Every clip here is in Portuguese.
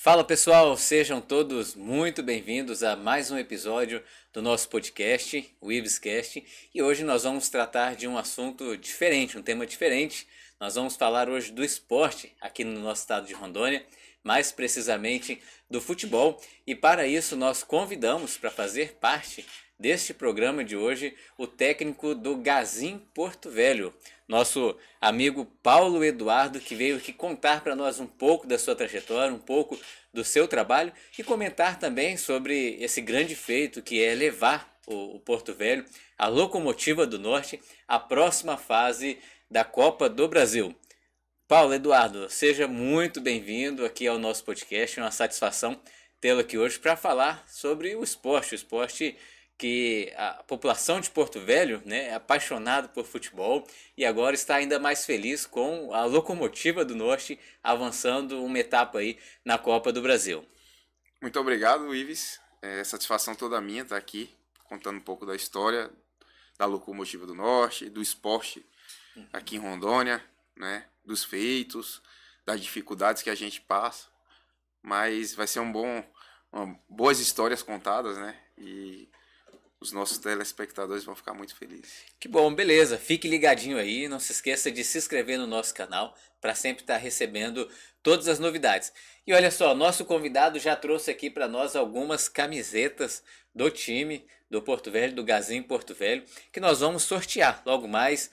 Fala pessoal, sejam todos muito bem-vindos a mais um episódio do nosso podcast, o Ivescast, e hoje nós vamos tratar de um assunto diferente, um tema diferente. Nós vamos falar hoje do esporte aqui no nosso estado de Rondônia, mais precisamente do futebol, e para isso nós convidamos para fazer parte deste programa de hoje o técnico do Gazim Porto Velho, nosso amigo Paulo Eduardo, que veio aqui contar para nós um pouco da sua trajetória, um pouco do seu trabalho e comentar também sobre esse grande feito que é levar o Porto Velho, a Locomotiva do Norte, à próxima fase da Copa do Brasil. Paulo Eduardo, seja muito bem-vindo aqui ao nosso podcast, é uma satisfação tê-lo aqui hoje para falar sobre o esporte que a população de Porto Velho, né, é apaixonada por futebol e agora está ainda mais feliz com a Locomotiva do Norte avançando uma etapa aí na Copa do Brasil. Muito obrigado, Ives. É satisfação toda minha estar aqui contando um pouco da história da Locomotiva do Norte, do esporte aqui em Rondônia, né, dos feitos, das dificuldades que a gente passa, mas vai ser boas histórias contadas, né, e os nossos telespectadores vão ficar muito felizes. Que bom, beleza. Fique ligadinho aí. Não se esqueça de se inscrever no nosso canal para sempre estar recebendo todas as novidades. E olha só, nosso convidado já trouxe aqui para nós algumas camisetas do time do Porto Velho, do Gazim Porto Velho, que nós vamos sortear logo mais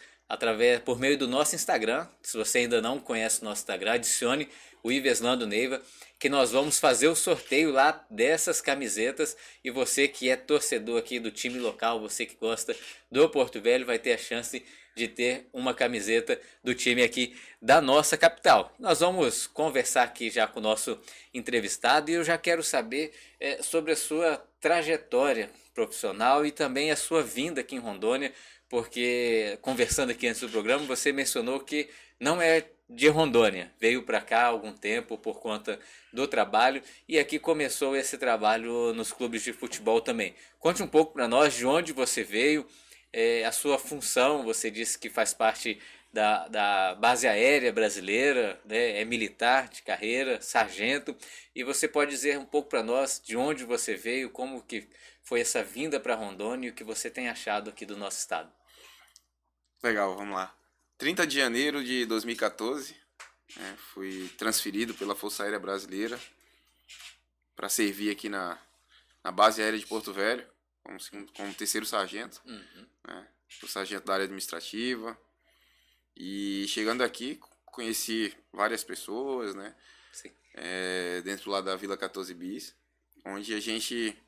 por meio do nosso Instagram. Se você ainda não conhece o nosso Instagram, adicione o Iveslando Neiva, que nós vamos fazer o sorteio lá dessas camisetas, e você que é torcedor aqui do time local, você que gosta do Porto Velho, vai ter a chance de ter uma camiseta do time aqui da nossa capital. Nós vamos conversar aqui já com o nosso entrevistado e eu já quero saber sobre a sua trajetória profissional e também a sua vinda aqui em Rondônia, porque conversando aqui antes do programa, você mencionou que não é de Rondônia, veio para cá há algum tempo por conta do trabalho e aqui começou esse trabalho nos clubes de futebol também. Conte um pouco para nós de onde você veio, a sua função. Você disse que faz parte da base aérea brasileira, né? É militar de carreira, sargento, e você pode dizer um pouco para nós de onde você veio, como que foi essa vinda para Rondônia e o que você tem achado aqui do nosso estado. Legal, vamos lá. 30 de janeiro de 2014, fui transferido pela Força Aérea Brasileira para servir aqui na base aérea de Porto Velho, como terceiro sargento, sou sargento da área administrativa. E chegando aqui, conheci várias pessoas, né? Sim. Dentro lá da Vila 14 Bis, onde a gente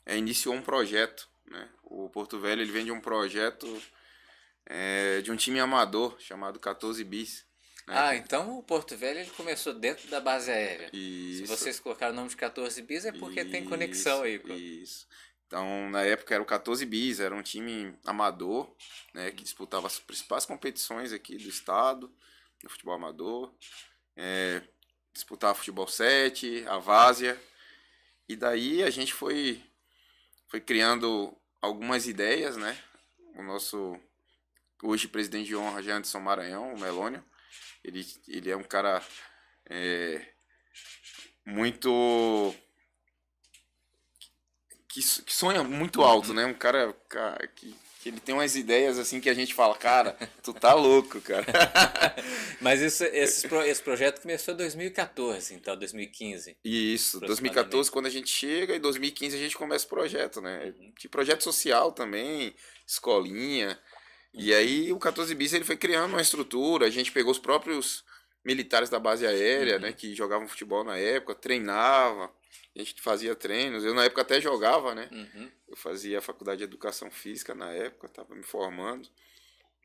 iniciou um projeto, né? O Porto Velho ele vem de um projeto de um time amador chamado 14 Bis. Né? Então o Porto Velho ele começou dentro da base aérea. Isso. Se vocês colocaram o nome de 14 Bis é porque tem conexão aí. Isso. Então, na época era o 14 Bis, era um time amador, né, que disputava as principais competições aqui do estado, no futebol amador. Disputava futebol 7, a várzea. E daí a gente foi criando algumas ideias, né? O nosso hoje presidente de honra, Janderson Maranhão, o Melônio, ele é um cara muito... Que sonha muito alto, né? Um cara que ele tem umas ideias assim que a gente fala, cara, tu tá louco, cara. Mas esse projeto começou em 2014, então 2015. Isso, 2014 quando a gente chega e 2015 a gente começa o projeto, né? De projeto social também, escolinha. E aí o 14 Bis ele foi criando uma estrutura, a gente pegou os próprios militares da base aérea, né, que jogavam futebol na época, treinava. A gente fazia treinos, eu na época até jogava, né? Eu fazia a faculdade de educação física na época, estava me formando.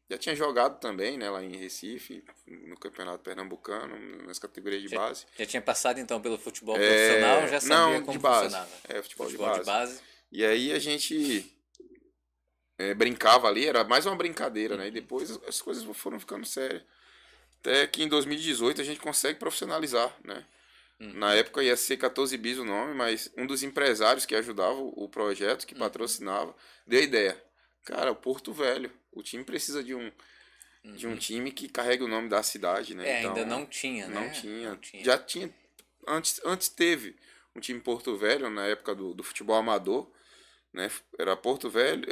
Já tinha jogado também, né, lá em Recife, no Campeonato Pernambucano, nas categorias de base. Já tinha passado então pelo futebol profissional, já sabia como funcionava? Futebol de base. E aí a gente brincava ali, era mais uma brincadeira, né? E depois as coisas foram ficando sérias. Até que em 2018 a gente consegue profissionalizar, né? Na época ia ser 14 Bis o nome, mas um dos empresários que ajudava o projeto, que patrocinava, deu a ideia. Cara, o Porto Velho, o time precisa de um time que carregue o nome da cidade, né? Então, ainda não tinha, né? Não tinha. Já tinha Antes teve um time em Porto Velho, na época do futebol amador, né? Era Porto Velho,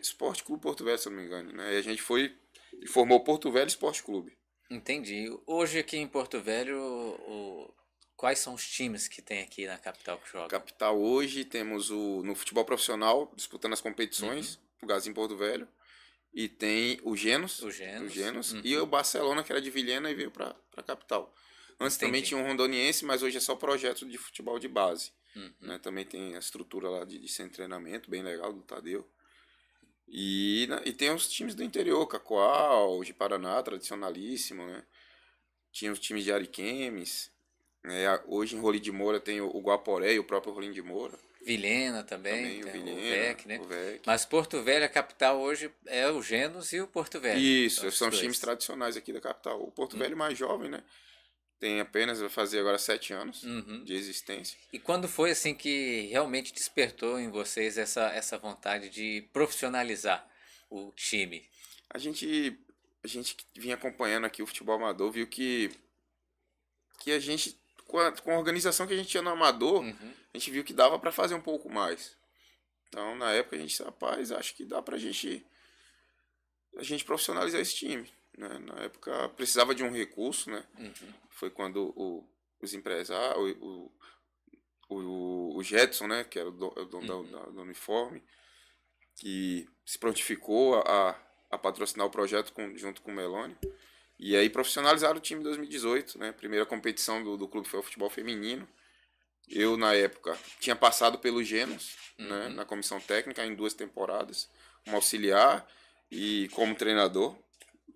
Esporte Clube Porto Velho, se eu não me engano, né? E a gente foi e formou Porto Velho Esporte Clube. Entendi. Hoje aqui em Porto Velho, quais são os times que tem aqui na capital que jogam? Capital hoje temos no futebol profissional, disputando as competições, o Gasim Porto Velho. E tem o Genos, e o Barcelona, que era de Vilhena e veio para a capital. Antes também tinha um rondoniense, mas hoje é só projeto de futebol de base. Né? Também tem a estrutura lá de centro de treinamento, bem legal, do Tadeu. E tem os times do interior, Cacoal, de Paraná, tradicionalíssimo, né? Tinha os times de Ariquemes. Hoje em Rolim de Moura tem o Guaporé e o próprio Rolim de Moura. Vilhena também, o Vilhena, o VEC, né? O VEC. Mas Porto Velho, a capital hoje é o Genos e o Porto Velho. Isso, são os times tradicionais aqui da capital. O Porto Velho mais jovem, né? Vai fazer agora 7 anos de existência. E quando foi assim que realmente despertou em vocês essa vontade de profissionalizar o time? A gente que vinha acompanhando aqui o futebol amador viu que a gente, com a organização que a gente tinha no amador, a gente viu que dava para fazer um pouco mais. Então, na época, a gente disse, rapaz, acho que dá pra gente profissionalizar esse time. Né? Na época, precisava de um recurso, né? Foi quando os empresários, o Jetson, né? Que era o dono do uniforme, que se prontificou a patrocinar o projeto junto com o Meloni. E aí profissionalizaram o time em 2018, né? Primeira competição do clube foi o futebol feminino. Eu, na época, tinha passado pelo Genos, né? Na comissão técnica, em 2 temporadas, como auxiliar e como treinador.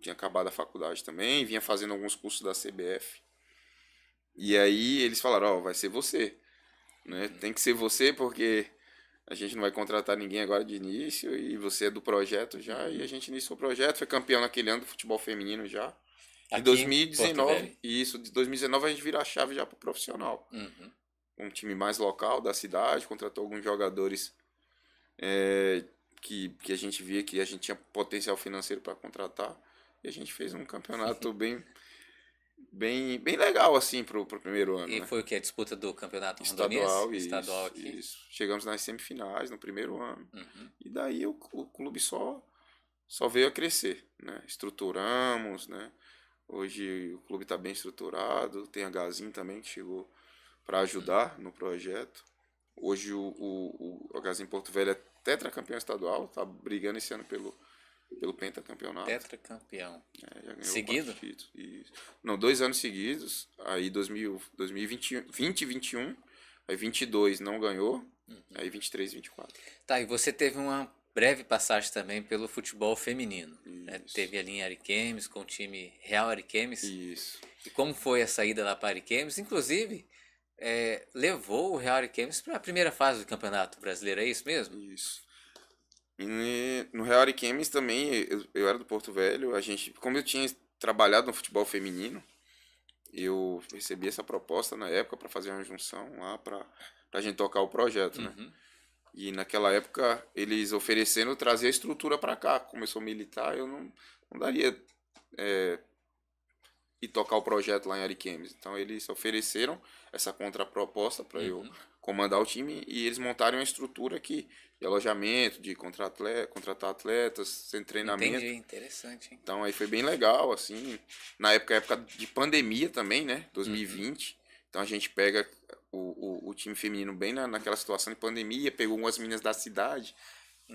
Tinha acabado a faculdade também, vinha fazendo alguns cursos da CBF. E aí eles falaram, vai ser você. Né? Tem que ser você porque a gente não vai contratar ninguém agora de início e você é do projeto já. E a gente iniciou o projeto, foi campeão naquele ano do futebol feminino já. Em 2019, de 2019 a gente vira a chave já pro profissional. Um time mais local da cidade, contratou alguns jogadores que a gente via que a gente tinha potencial financeiro para contratar. E a gente fez um campeonato bem legal, assim, pro primeiro ano. E né? foi o que? A disputa do campeonato estadual aqui? Isso. Chegamos nas semifinais no primeiro ano. E daí o clube só veio a crescer, né? Estruturamos, né? Hoje o clube está bem estruturado. Tem a Gazin também que chegou para ajudar no projeto. Hoje o Gazin Porto Velho é tetracampeão estadual, tá brigando esse ano pelo pentacampeonato. Tetracampeão. Já ganhou Seguido? Não, 2 anos seguidos. Aí 2020 e 21. Aí 22 não ganhou. Aí 23 e 24. Tá, e você teve uma breve passagem também pelo futebol feminino. Né? Teve ali em Ariquemes, com o time Real Ariquemes. Isso. E como foi a saída lá para Ariquemes? Inclusive, levou o Real Ariquemes para a primeira fase do Campeonato Brasileiro, é isso mesmo? Isso. E no Real Ariquemes também, eu era do Porto Velho, como eu tinha trabalhado no futebol feminino, eu recebi essa proposta na época para fazer uma junção lá para a gente tocar o projeto, né? E naquela época eles oferecendo trazer a estrutura para cá, como eu sou militar, eu não daria e tocar o projeto lá em Ariquemes. Então eles ofereceram essa contraproposta para eu comandar o time e eles montaram uma estrutura de alojamento, de contratar atletas, sem treinamento. Entendi, interessante. Hein? Então aí foi bem legal, assim. Na época de pandemia também, né? 2020. Então a gente pega o time feminino bem naquela situação de pandemia, pegou umas meninas da cidade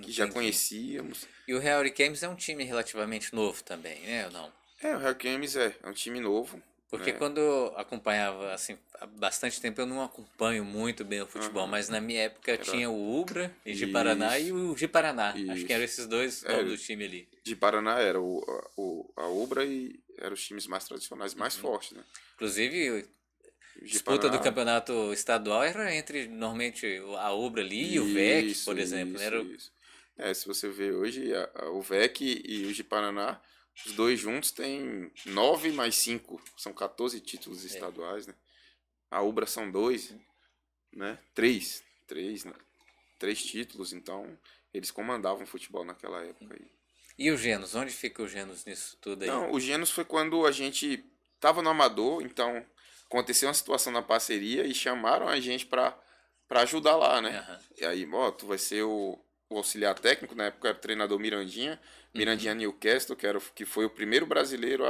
que já conhecíamos. E o Real Ariquemes é um time relativamente novo também, né? Ou não? O Real Ariquemes é um time novo. Porque quando eu acompanhava, assim, há bastante tempo eu não acompanho muito bem o futebol, mas na minha época tinha o Ubra e de Paraná e o de Paraná. Acho que eram esses dois nomes do time ali. De Paraná era a Ubra e eram os times mais tradicionais, mais fortes, né? Inclusive, disputa do campeonato estadual era entre, normalmente, a Ubra ali e o VEC, por exemplo. Isso. Se você ver hoje, o VEC e o de Paraná, os dois juntos têm 9 mais 5, são 14 títulos estaduais, né? A Ubra são 2, né? 3 títulos, então eles comandavam o futebol naquela época aí. E o Genos? Onde fica o Genos nisso tudo aí? Não, o Genos foi quando a gente estava no amador, então aconteceu uma situação na parceria e chamaram a gente para ajudar lá, né? Aham. E aí, ó, tu vai ser o auxiliar técnico, na época era o treinador Mirandinha Newcastle, que foi o primeiro brasileiro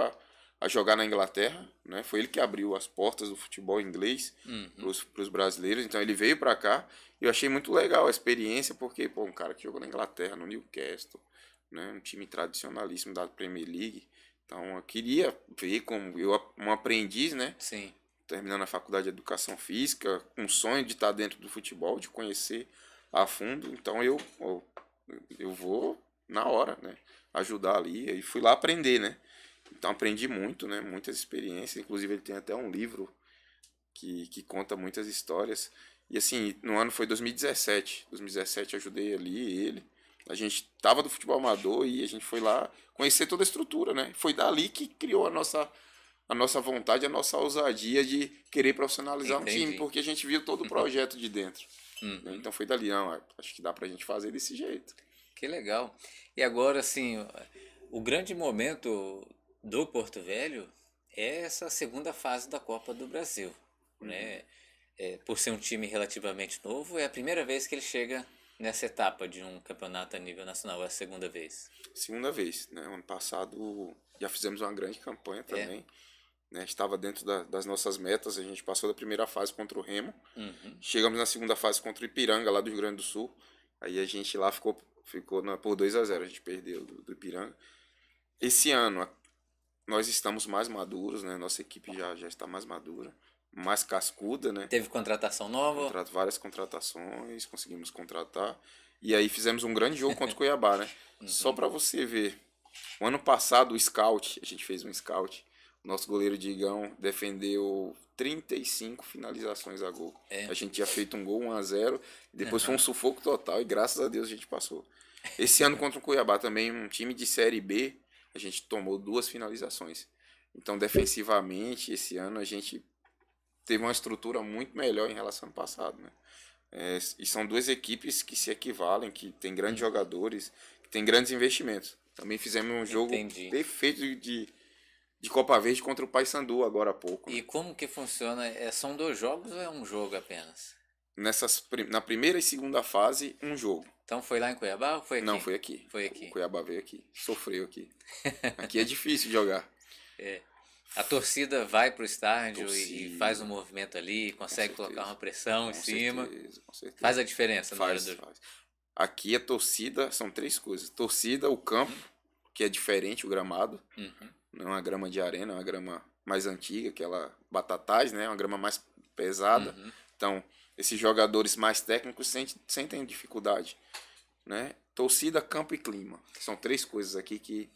a jogar na Inglaterra, né? Foi ele que abriu as portas do futebol inglês para os brasileiros, então ele veio para cá e eu achei muito legal a experiência, porque, pô, um cara que jogou na Inglaterra, no Newcastle, né? Um time tradicionalíssimo da Premier League, então eu queria ver como um aprendiz, né? Sim. Terminando a faculdade de educação física, com um sonho de estar dentro do futebol, de conhecer a fundo. Então eu vou na hora, né? Ajudar ali. E fui lá aprender, né? Então aprendi muito, né? Muitas experiências. Inclusive ele tem até um livro que conta muitas histórias. E assim, no ano foi 2017. 2017 eu ajudei ali ele. A gente tava do futebol amador e a gente foi lá conhecer toda a estrutura, né? Foi dali que criou a nossa vontade, a nossa ousadia de querer profissionalizar um time, porque a gente viu todo o projeto de dentro. Né? Então foi dali, não, acho que dá pra gente fazer desse jeito. Que legal. E agora, assim, o grande momento do Porto Velho é essa segunda fase da Copa do Brasil, né? Por ser um time relativamente novo, é a primeira vez que ele chega nessa etapa de um campeonato a nível nacional, é a segunda vez. Segunda vez, né? Ano passado já fizemos uma grande campanha também. Né? Estava dentro das nossas metas, a gente passou da primeira fase contra o Remo, chegamos na segunda fase contra o Ipiranga, lá do Rio Grande do Sul, aí a gente lá ficou por 2-0, a gente perdeu do Ipiranga. Esse ano nós estamos mais maduros, né? Nossa equipe já está mais madura, mais cascuda, né? Teve contratação nova? Várias contratações, conseguimos contratar, e aí fizemos um grande jogo contra o Cuiabá, né? Só para você ver, o ano passado o scout, a gente fez um scout, nosso goleiro Digão defendeu 35 finalizações a gol. A gente tinha feito um gol 1-0, depois foi um sufoco total e graças a Deus a gente passou. Esse ano contra o Cuiabá também, um time de Série B, a gente tomou 2 finalizações. Então defensivamente, esse ano a gente teve uma estrutura muito melhor em relação ao passado, né? E são 2 equipes que se equivalem, que tem grandes jogadores, que tem grandes investimentos. Também fizemos um jogo perfeito de Copa Verde contra o Paysandu agora há pouco. E como que funciona? São 2 jogos ou é um jogo apenas? Na primeira e segunda fase, um jogo. Então foi lá em Cuiabá ou foi aqui? Não, foi aqui. Foi aqui. O Cuiabá veio aqui. Sofreu aqui. Aqui é difícil jogar. A torcida vai pro estádio e faz um movimento ali, consegue colocar uma pressão em cima. Com certeza. Faz a diferença na hora do jogo. Faz. Aqui a torcida, são 3 coisas. Torcida, o campo, que é diferente, o gramado. Não é uma grama de arena, é uma grama mais antiga, aquela batatais, né? Uma grama mais pesada. Então, esses jogadores mais técnicos sentem dificuldade, né? Torcida, campo e clima. São 3 coisas aqui que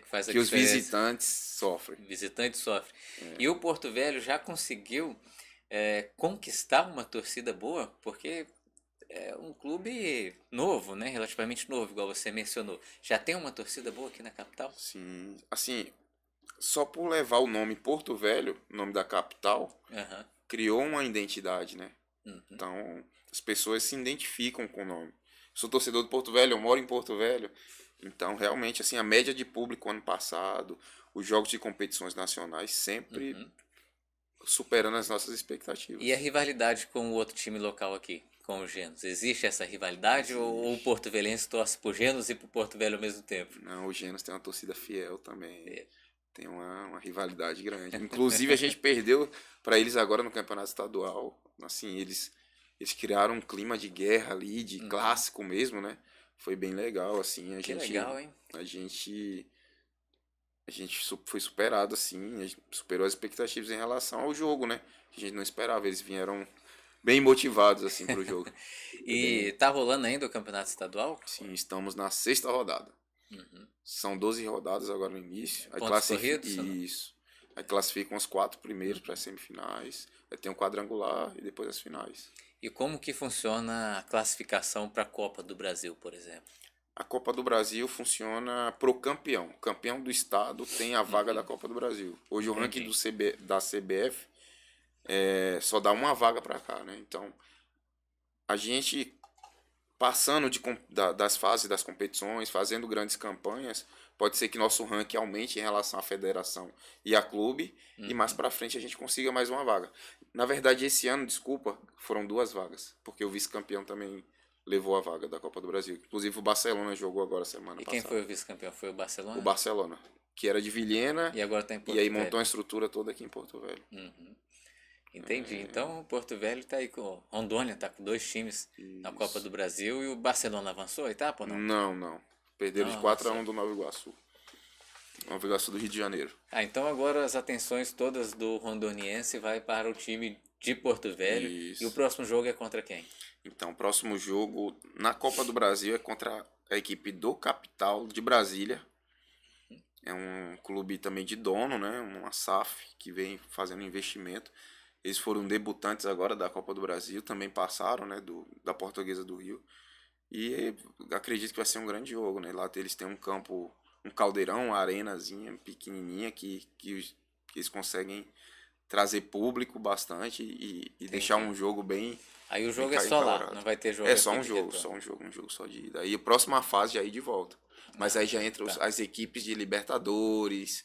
faz a que diferença. Os visitantes sofrem. Visitante sofre. E o Porto Velho já conseguiu conquistar uma torcida boa, porque é um clube novo, né? Relativamente novo, igual você mencionou. Já tem uma torcida boa aqui na capital? Sim, assim, só por levar o nome Porto Velho, o nome da capital, criou uma identidade, né? Então, as pessoas se identificam com o nome. Sou torcedor do Porto Velho, eu moro em Porto Velho. Então, realmente, assim, a média de público ano passado, os jogos de competições nacionais sempre superando as nossas expectativas. E a rivalidade com o outro time local aqui, com o Genos? Existe essa rivalidade ou o Porto Velhense torce pro Genos e pro Porto Velho ao mesmo tempo? Não, o Genos tem uma torcida fiel também. Tem uma rivalidade grande. Inclusive, a gente perdeu para eles agora no campeonato estadual. Assim, eles criaram um clima de guerra ali, de clássico mesmo, né? Foi bem legal, assim. Legal, hein? A gente foi superado, assim, a gente superou as expectativas em relação ao jogo, né? A gente não esperava, eles vieram bem motivados, assim, pro jogo. E tá rolando ainda o campeonato estadual? Sim, estamos na 6ª rodada. São 12 rodadas agora no início. Aí Pontos corridos? Isso. Aí classificam os 4 primeiros para as semifinais. Aí tem um quadrangular e depois as finais. E como que funciona a classificação para a Copa do Brasil, por exemplo? A Copa do Brasil funciona pro campeão. O campeão do estado tem a vaga da Copa do Brasil. Hoje o ranking da CBF só dá uma vaga para cá, né? Então, a gente passando das fases das competições, fazendo grandes campanhas, pode ser que nosso ranking aumente em relação à federação e à clube, e mais pra frente a gente consiga mais uma vaga. Na verdade, esse ano, desculpa, foram 2 vagas, porque o vice-campeão também levou a vaga da Copa do Brasil. Inclusive o Barcelona jogou agora semana E passada. quem foi o vice-campeão? Foi o Barcelona? O Barcelona, que era de Vilhena, E agora tá em Porto e aí Velho. montou uma estrutura toda aqui em Porto Velho. Entendi. Então o Porto Velho tá aí com. Rondônia tá com 2 times na Copa do Brasil e o Barcelona avançou a etapa ou não? Não. Perderam de Não, 4-1 do Nova Iguaçu. Nova Iguaçu do Rio de Janeiro. Ah, então agora as atenções todas do rondoniense vai para o time de Porto Velho. Isso. E o próximo jogo é contra quem? Então, o próximo jogo na Copa do Brasil é contra a equipe do Capital de Brasília. É um clube também de dono, né? Uma SAF que vem fazendo investimento. Eles foram debutantes agora da Copa do Brasil, também passaram, né? Da Portuguesa do Rio. E acredito que vai ser um grande jogo, né? Lá eles têm um campo, um caldeirão, uma arenazinha pequenininha que eles conseguem trazer público bastante e deixar um jogo bem. Aí o jogo bem é só lá, encalorado. não vai ter jogo É aqui só um de jogo, retorno. um jogo só de ida. Aí a próxima fase já é ir de volta. Mas aí já entra as equipes de Libertadores,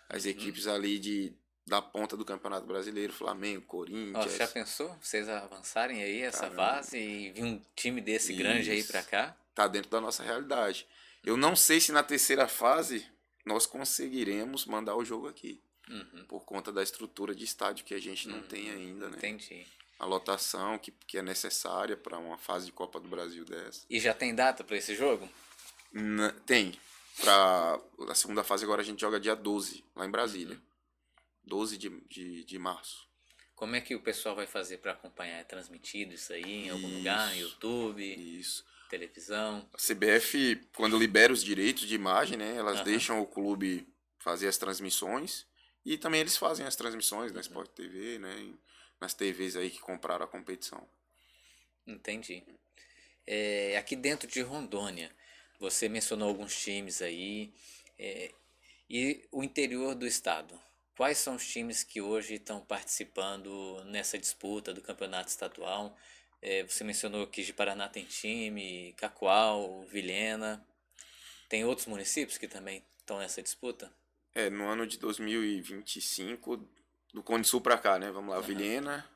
as equipes ali da ponta do Campeonato Brasileiro, Flamengo, Ó, Corinthians. já pensou? Vocês avançarem aí essa Caramba. fase e vir um time desse grande aí Isso. pra cá? Tá dentro da nossa realidade. Eu não sei se na terceira fase nós conseguiremos mandar o jogo aqui. Por conta da estrutura de estádio que a gente não tem ainda, né? Entendi. A lotação que é necessária para uma fase de Copa do Brasil dessa. E já tem data pra esse jogo? Tem. Para a segunda fase agora a gente joga dia 12, lá em Brasília. 12 de março. Como é que o pessoal vai fazer pra acompanhar? É transmitido isso aí em algum lugar? No YouTube? Isso. Televisão? A CBF, quando libera os direitos de imagem, né, elas deixam o clube fazer as transmissões e também eles fazem as transmissões na Sport TV, né, nas TVs aí que compraram a competição. Entendi. Aqui dentro de Rondônia, você mencionou alguns times aí, e o interior do estado. Quais são os times que hoje estão participando nessa disputa do campeonato estadual? Você mencionou que de Paraná tem time, Cacoal, Vilhena. Tem outros municípios que também estão nessa disputa? No ano de 2025, do Cone Sul pra cá, né, vamos lá, Vilhena,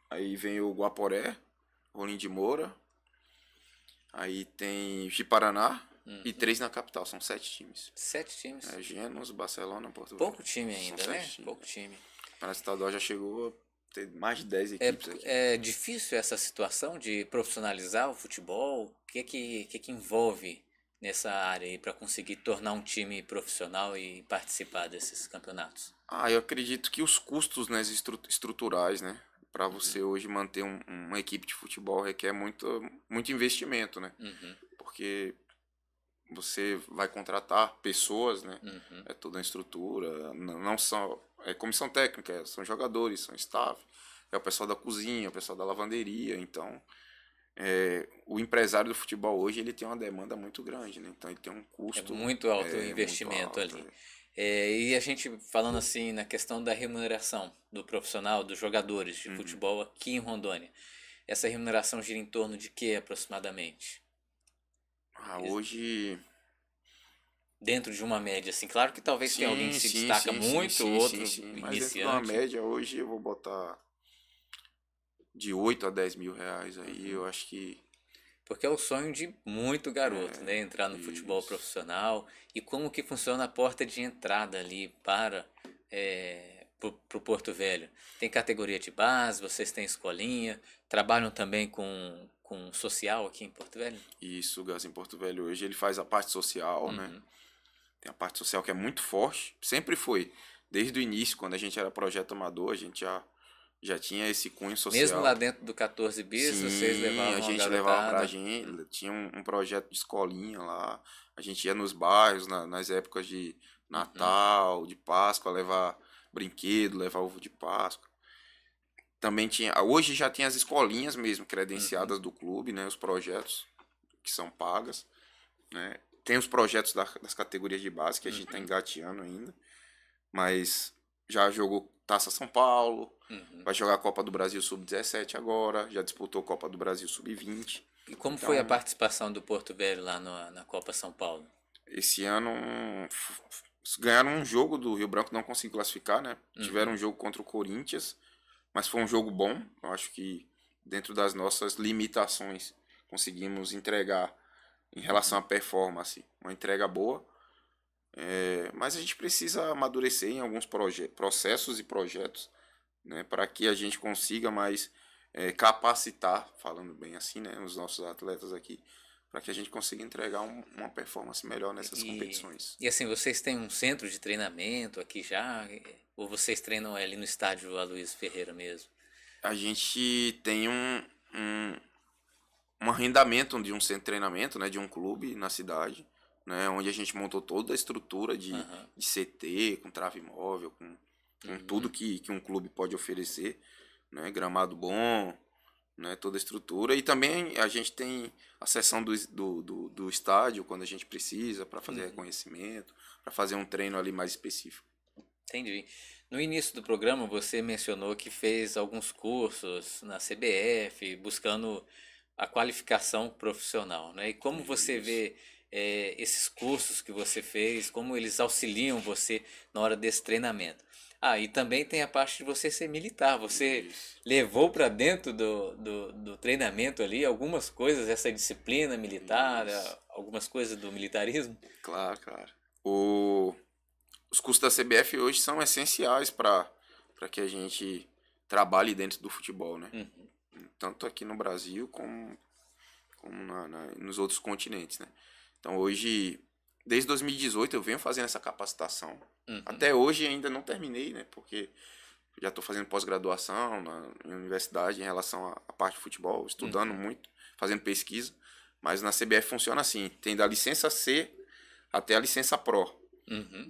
aí vem o Guaporé, Rolim de Moura, aí tem Ji-Paraná e 3 na capital, são 7 times. 7 times? Genos, Barcelona, Porto Velho. Pouco time ainda, São né? 7 times. Pouco time. Para estadual já chegou a ter mais de 10 equipes aqui. É difícil essa situação de profissionalizar o futebol? O que envolve nessa área aí para conseguir tornar um time profissional e participar desses campeonatos? Eu acredito que os custos, né, estruturais, né, para você hoje manter uma equipe de futebol requer muito investimento, né? Porque você vai contratar pessoas, né? É toda a estrutura, não só comissão técnica, são jogadores, são staff, é o pessoal da cozinha, o pessoal da lavanderia, então o empresário do futebol hoje ele tem uma demanda muito grande, né? Então ele tem um custo muito alto o investimento muito alto, ali. E a gente falando assim na questão da remuneração do profissional, dos jogadores de futebol aqui em Rondônia, essa remuneração gira em torno de que aproximadamente? Hoje Dentro de uma média, assim, claro que talvez tenha alguém que se destaca muito, outro mas dentro de iniciante. uma média hoje eu vou botar de 8 a 10 mil reais aí, eu acho que Porque é o sonho de muito garoto, né? Entrar no futebol profissional. E como que funciona a porta de entrada ali para pro Porto Velho? Tem categoria de base, vocês têm escolinha, trabalham também com social aqui em Porto Velho? Isso, o Gas em Porto Velho hoje ele faz a parte social, né? Tem a parte social que é muito forte, sempre foi. Desde o início, quando a gente era projeto amador, a gente já tinha esse cunho social. Mesmo lá dentro do 14 bis, vocês levavam a gente garotada? levava pra gente, tinha um projeto de escolinha lá, a gente ia nos bairros, nas épocas de Natal, de Páscoa, levar brinquedo, levar ovo de Páscoa. Também tinha, hoje já tem as escolinhas mesmo, credenciadas do clube, né, os projetos que são pagas, né. Tem os projetos das categorias de base que a gente está engateando ainda, mas já jogou Taça São Paulo, vai jogar a Copa do Brasil Sub-17 agora, já disputou a Copa do Brasil Sub-20. E como foi a participação do Porto Velho lá na Copa São Paulo? esse ano ganharam um jogo do Rio Branco, não conseguiu classificar, né? Tiveram um jogo contra o Corinthians, mas foi um jogo bom. Eu acho que dentro das nossas limitações conseguimos entregar em relação à performance uma entrega boa. Mas a gente precisa amadurecer em alguns processos e projetos, né, para que a gente consiga mais capacitar, falando bem assim, né, os nossos atletas aqui, para que a gente consiga entregar uma performance melhor nessas competições. E assim, vocês têm um centro de treinamento aqui já? Ou vocês treinam ali no estádio Aloysio Ferreira mesmo? A gente tem um arrendamento de um centro de treinamento, né, de um clube na cidade, né, onde a gente montou toda a estrutura de CT, com trave móvel, com tudo que um clube pode oferecer, né, gramado bom, né, toda a estrutura. E também a gente tem a seção do estádio quando a gente precisa, para fazer reconhecimento, para fazer um treino ali mais específico. Entendi. No início do programa você mencionou que fez alguns cursos na CBF, buscando a qualificação profissional, né? E como você vê esses cursos que você fez, como eles auxiliam você na hora desse treinamento? Ah, e também tem a parte de você ser militar. Você levou para dentro do treinamento ali algumas coisas, essa disciplina militar, algumas coisas do militarismo? Claro, claro. Os cursos da CBF hoje são essenciais para que a gente trabalhe dentro do futebol, né? Tanto aqui no Brasil como nos outros continentes, né? Então hoje, desde 2018 eu venho fazendo essa capacitação. Até hoje ainda não terminei, né? Porque já estou fazendo pós-graduação na universidade em relação à parte de futebol, estudando muito, fazendo pesquisa. Mas na CBF funciona assim, tem da licença C até a licença Pro.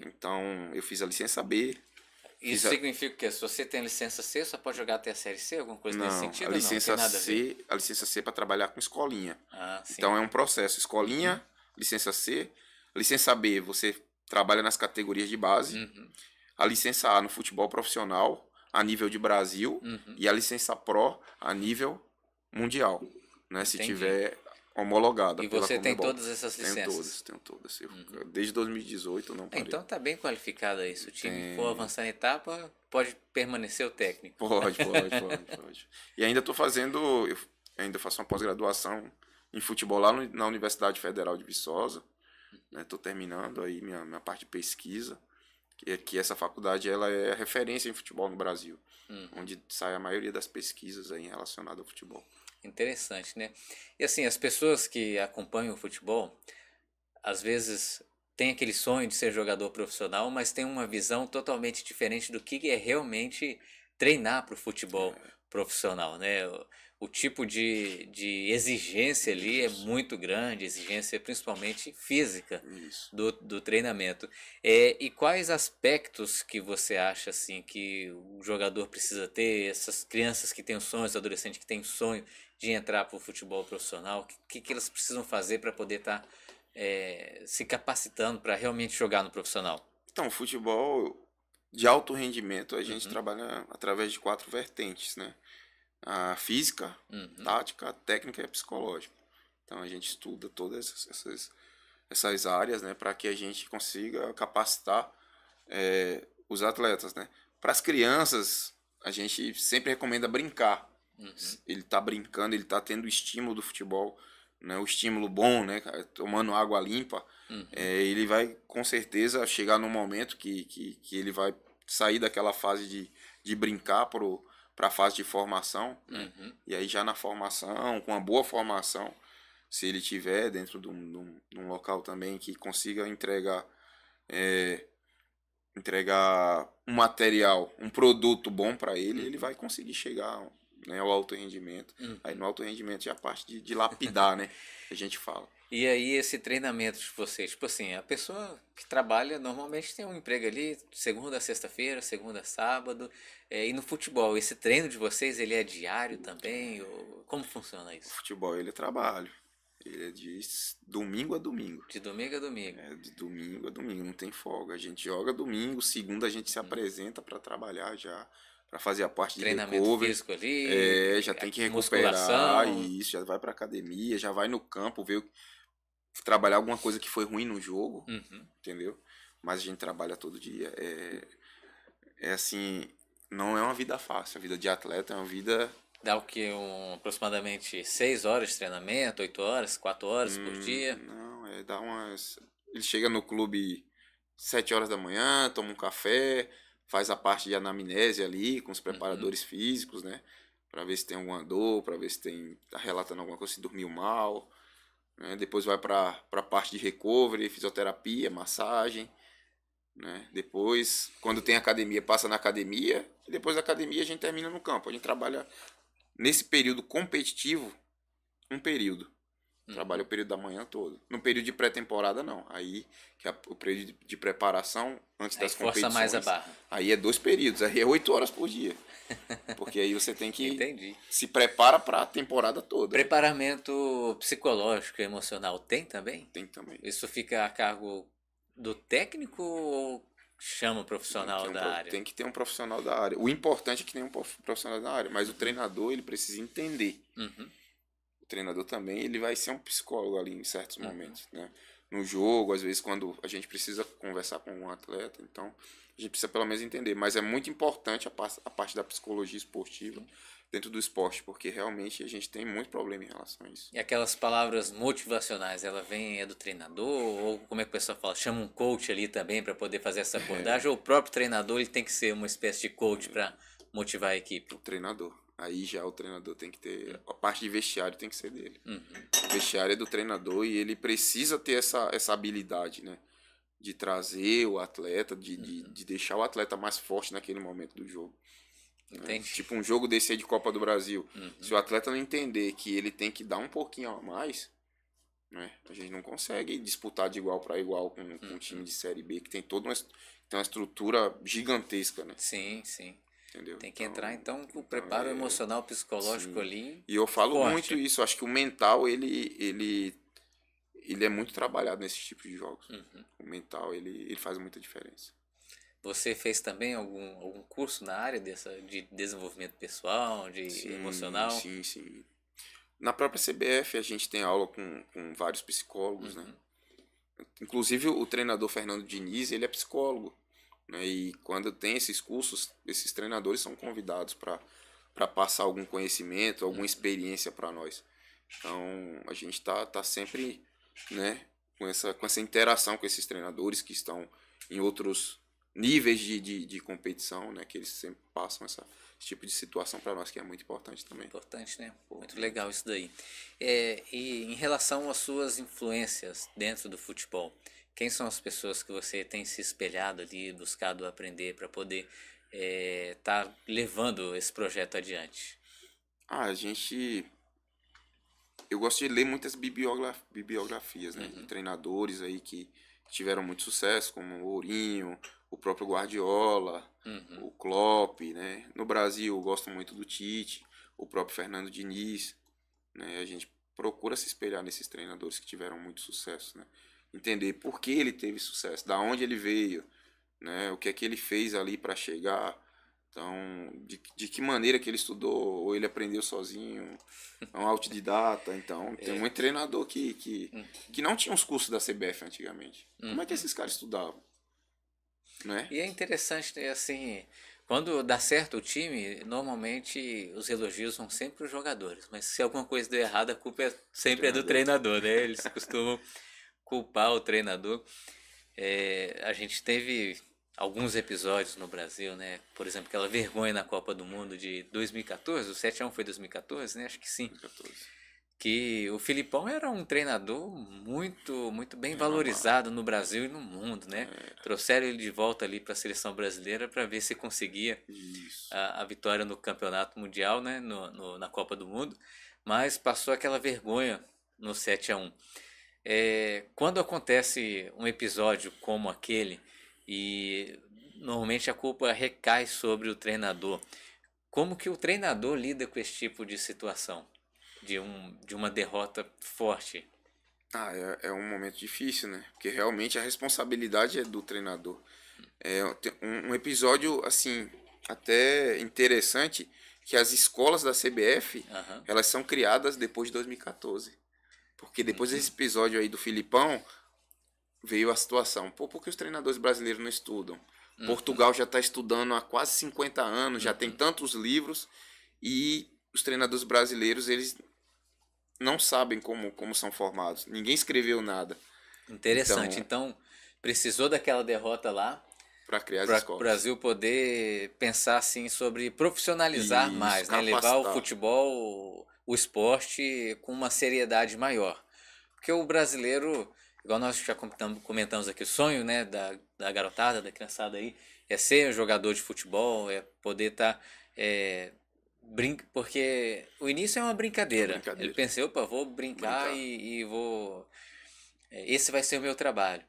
Então eu fiz a licença B. Isso significa que se você tem licença C, só pode jogar até a série C, alguma coisa nesse sentido? A licença C, a licença C é para trabalhar com escolinha. Então é um processo, escolinha, licença C, licença B você trabalha nas categorias de base, a licença A no futebol profissional a nível de Brasil e a licença Pro a nível mundial, né? Se tiver homologada. E você tem todas essas licenças? Tenho todas. Desde 2018 eu não parei. Então tá bem qualificado aí. Se o time for avançar em etapa, pode permanecer o técnico. Pode. E ainda estou fazendo, eu ainda faço uma pós-graduação em futebol lá na Universidade Federal de Viçosa. Estou terminando aí minha parte de pesquisa. Que essa faculdade ela é referência em futebol no Brasil. Onde sai a maioria das pesquisas aí relacionadas ao futebol. Interessante, né? E assim, as pessoas que acompanham o futebol, às vezes tem aquele sonho de ser jogador profissional, mas tem uma visão totalmente diferente do que é realmente treinar para o futebol profissional, né? O tipo de exigência ali é muito grande, exigência principalmente física do treinamento. E quais aspectos que você acha assim que o jogador precisa ter, essas crianças que têm o sonho, os adolescentes que têm o sonho de entrar para o futebol profissional, o que elas precisam fazer para poder estar se capacitando para realmente jogar no profissional? Então, o futebol de alto rendimento a gente trabalha através de 4 vertentes, né? A física, tática, a técnica e a psicológica. Então a gente estuda todas essas áreas, né, para que a gente consiga capacitar os atletas, né? Para as crianças a gente sempre recomenda brincar. Ele está brincando, ele está tendo o estímulo do futebol, né? O estímulo bom, né? Tomando água limpa, ele vai com certeza chegar num momento que ele vai sair daquela fase de brincar para a fase de formação, né? E aí já na formação, com uma boa formação, se ele tiver dentro de um local também que consiga entregar um material, um produto bom para ele, ele vai conseguir chegar, né, ao alto rendimento. Aí no alto rendimento já parte de lapidar, né? A gente fala. E aí esse treinamento de vocês, tipo assim, a pessoa que trabalha normalmente tem um emprego ali segunda a sexta-feira, segunda a sábado, e no futebol, esse treino de vocês, ele é diário também? Ou como funciona isso? O futebol, ele é trabalho. Ele é de domingo a domingo. De domingo a domingo. De domingo a domingo, não tem folga. A gente joga domingo, segunda a gente se apresenta para trabalhar já, para fazer a parte de treinamento físico ali, já tem que recuperar, isso, já vai para academia, já vai no campo, ver trabalhar alguma coisa que foi ruim no jogo, entendeu? Mas a gente trabalha todo dia. É assim, não é uma vida fácil. A vida de atleta é uma vida... Dá o que? Aproximadamente 6 horas de treinamento, 8 horas, 4 horas por dia? Não, dá umas... Ele chega no clube 7 horas da manhã, toma um café, faz a parte de anamnese ali com os preparadores físicos, né? Pra ver se tem alguma dor, pra ver se tá relatando alguma coisa, se dormiu mal, né? Depois vai pra parte de recovery, fisioterapia, massagem, né? Depois, quando tem academia, passa na academia, e depois da academia a gente termina no campo. A gente trabalha nesse período competitivo, um período. Trabalha o período da manhã todo. No período de pré-temporada, não. Aí, que é o período de preparação antes das competições. Força mais a barra. Aí é 2 períodos, aí é 8 horas por dia. Porque aí você tem que... Entendi. Se prepara para a temporada toda. Preparamento psicológico e emocional tem também? Tem também. Isso fica a cargo do técnico ou chama o profissional da área? Tem que ter um profissional da área. O importante é que tenha um profissional da área, mas o treinador ele precisa entender. O treinador também ele vai ser um psicólogo ali em certos momentos, né? No jogo, às vezes quando a gente precisa conversar com um atleta, então a gente precisa pelo menos entender. Mas é muito importante a parte da psicologia esportiva dentro do esporte, porque realmente a gente tem muito problema em relação a isso. E aquelas palavras motivacionais, ela vem do treinador ou como é que o pessoal fala? Chama um coach ali também para poder fazer essa abordagem ou o próprio treinador ele tem que ser uma espécie de coach para motivar a equipe? O treinador. Aí já o treinador tem que ter... A parte de vestiário tem que ser dele. O vestiário é do treinador e ele precisa ter essa habilidade, né? De trazer o atleta, de deixar o atleta mais forte naquele momento do jogo. Né? Tipo um jogo desse aí de Copa do Brasil. Se o atleta não entender que ele tem que dar um pouquinho a mais, né? A gente não consegue disputar de igual para igual com um time de Série B que tem toda uma estrutura gigantesca, né? Sim, sim. Entendeu? Tem que entrar então com o preparo emocional, psicológico ali. E eu falo forte. muito isso. Acho que o mental ele é muito trabalhado nesse tipo de jogos. O mental ele faz muita diferença. Você fez também algum curso na área de desenvolvimento pessoal, de emocional? Sim. Na própria CBF a gente tem aula com vários psicólogos, né? Inclusive o treinador Fernando Diniz, ele é psicólogo. Né? E quando tem esses cursos, esses treinadores são convidados para passar algum conhecimento, alguma experiência para nós. Então a gente tá sempre, né, com essa interação com esses treinadores que estão em outros níveis de competição, né, que eles sempre passam esse tipo de situação para nós, que é muito importante também. Importante, né? Muito legal isso daí. E em relação às suas influências dentro do futebol, quem são as pessoas que você tem se espelhado ali, buscado aprender para poder tá levando esse projeto adiante? Eu gosto de ler muitas bibliografias, né? De treinadores aí que tiveram muito sucesso, como o Ourinho, o próprio Guardiola, o Klopp, né? No Brasil, eu gosto muito do Tite, o próprio Fernando Diniz, né? A gente procura se espelhar nesses treinadores que tiveram muito sucesso, né? Entender por que ele teve sucesso, da onde ele veio, né? O que é que ele fez ali para chegar. Então, de que maneira que ele estudou, ou ele aprendeu sozinho, é um autodidata. Então, tem muito treinador que não tinha os cursos da CBF antigamente. Como é que esses caras estudavam? Né? E é interessante, né, assim, quando dá certo o time, normalmente os elogios são sempre os jogadores, mas se alguma coisa deu errado, a culpa sempre é do treinador, né? Eles costumam culpar o treinador. A gente teve alguns episódios no Brasil, né? Por exemplo, aquela vergonha na Copa do Mundo de 2014, o 7-1 foi 2014, né? Acho que sim. 2014. Que o Filipão era um treinador muito bem valorizado no Brasil e no mundo, né? Trouxeram ele de volta ali para a seleção brasileira para ver se conseguia a vitória no campeonato mundial, né? Na Copa do Mundo, mas passou aquela vergonha no 7-1. Quando acontece um episódio como aquele e normalmente a culpa recai sobre o treinador, como que o treinador lida com esse tipo de situação? De uma derrota forte. É um momento difícil, né? Porque realmente a responsabilidade é do treinador. Um episódio, assim, até interessante, que as escolas da CBF, elas são criadas depois de 2014. Porque depois desse episódio aí do Filipão, veio a situação. Pô, por que os treinadores brasileiros não estudam? Portugal já está estudando há quase 50 anos, já tem tantos livros, e os treinadores brasileiros, eles não sabem como são formados. Ninguém escreveu nada. Interessante. Então, precisou daquela derrota lá para criar as para o escolas. Brasil poder pensar assim sobre profissionalizar Isso, mais, né? Levar o futebol, o esporte com uma seriedade maior. Porque o brasileiro, igual nós já comentamos aqui, o sonho, né, da garotada, da criançada aí, é ser jogador de futebol, é poder estar... porque o início é uma brincadeira. Ele pensa, opa, vou brincar. E vou... esse vai ser o meu trabalho.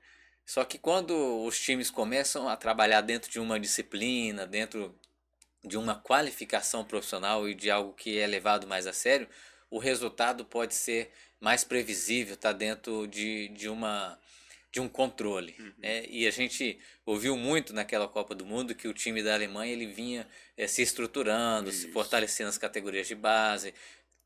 Só que quando os times começam a trabalhar dentro de uma disciplina, dentro de uma qualificação profissional e de algo que é levado mais a sério, o resultado pode ser mais previsível, está dentro de um controle. Né? E a gente ouviu muito naquela Copa do Mundo que o time da Alemanha ele vinha se estruturando, se fortalecendo nas categorias de base,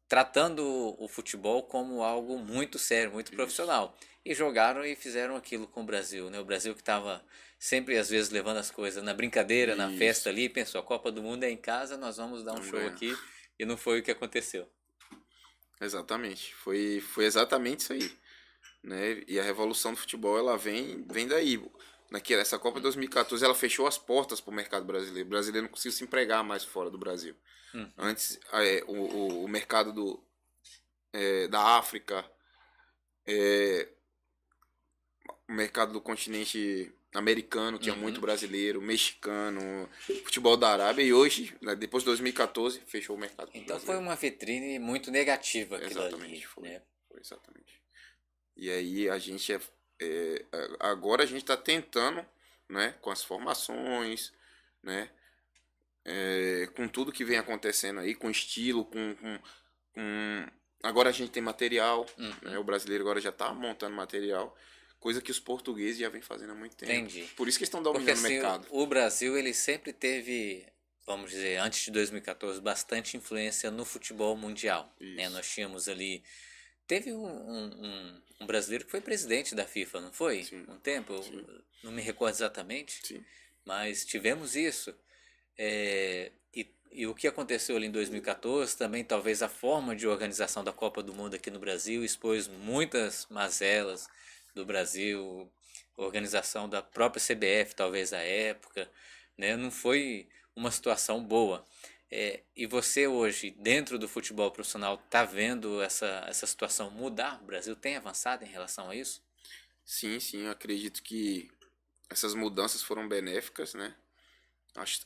tratando o futebol como algo muito sério, muito profissional. E jogaram e fizeram aquilo com o Brasil. Né? O Brasil que estava sempre, às vezes, levando as coisas na brincadeira, na festa ali, pensou, a Copa do Mundo é em casa, nós vamos dar um show aqui. E não foi o que aconteceu. Exatamente. Foi exatamente isso aí. Né? E a revolução do futebol, ela vem daí. Essa Copa de 2014, ela fechou as portas para o mercado brasileiro. O brasileiro não conseguiu se empregar mais fora do Brasil. Antes, o mercado da África, o mercado do continente americano, tinha muito brasileiro, mexicano, futebol da Arábia, e hoje, né, depois de 2014, fechou o mercado. Então foi uma vitrine muito negativa aquilo exatamente, ali. Né? Foi exatamente. E aí a gente agora a gente está tentando, né, com as formações, né, com tudo que vem acontecendo aí, com estilo, agora a gente tem material, né, o brasileiro agora já está montando material, coisa que os portugueses já vem fazendo há muito tempo. Entendi. Por isso que eles estão dominando o mercado. O Brasil ele sempre teve, vamos dizer, antes de 2014, bastante influência no futebol mundial. Né? Nós tínhamos ali... Teve um brasileiro que foi presidente da FIFA, não foi? Sim. Um tempo, não me recordo exatamente. Sim. Mas tivemos isso. E o que aconteceu ali em 2014, também talvez a forma de organização da Copa do Mundo aqui no Brasil expôs muitas mazelas do Brasil, organização da própria CBF, talvez à época, né? Não foi uma situação boa. E você hoje, dentro do futebol profissional, está vendo essa situação mudar? O Brasil tem avançado em relação a isso? Sim, eu acredito que essas mudanças foram benéficas, né?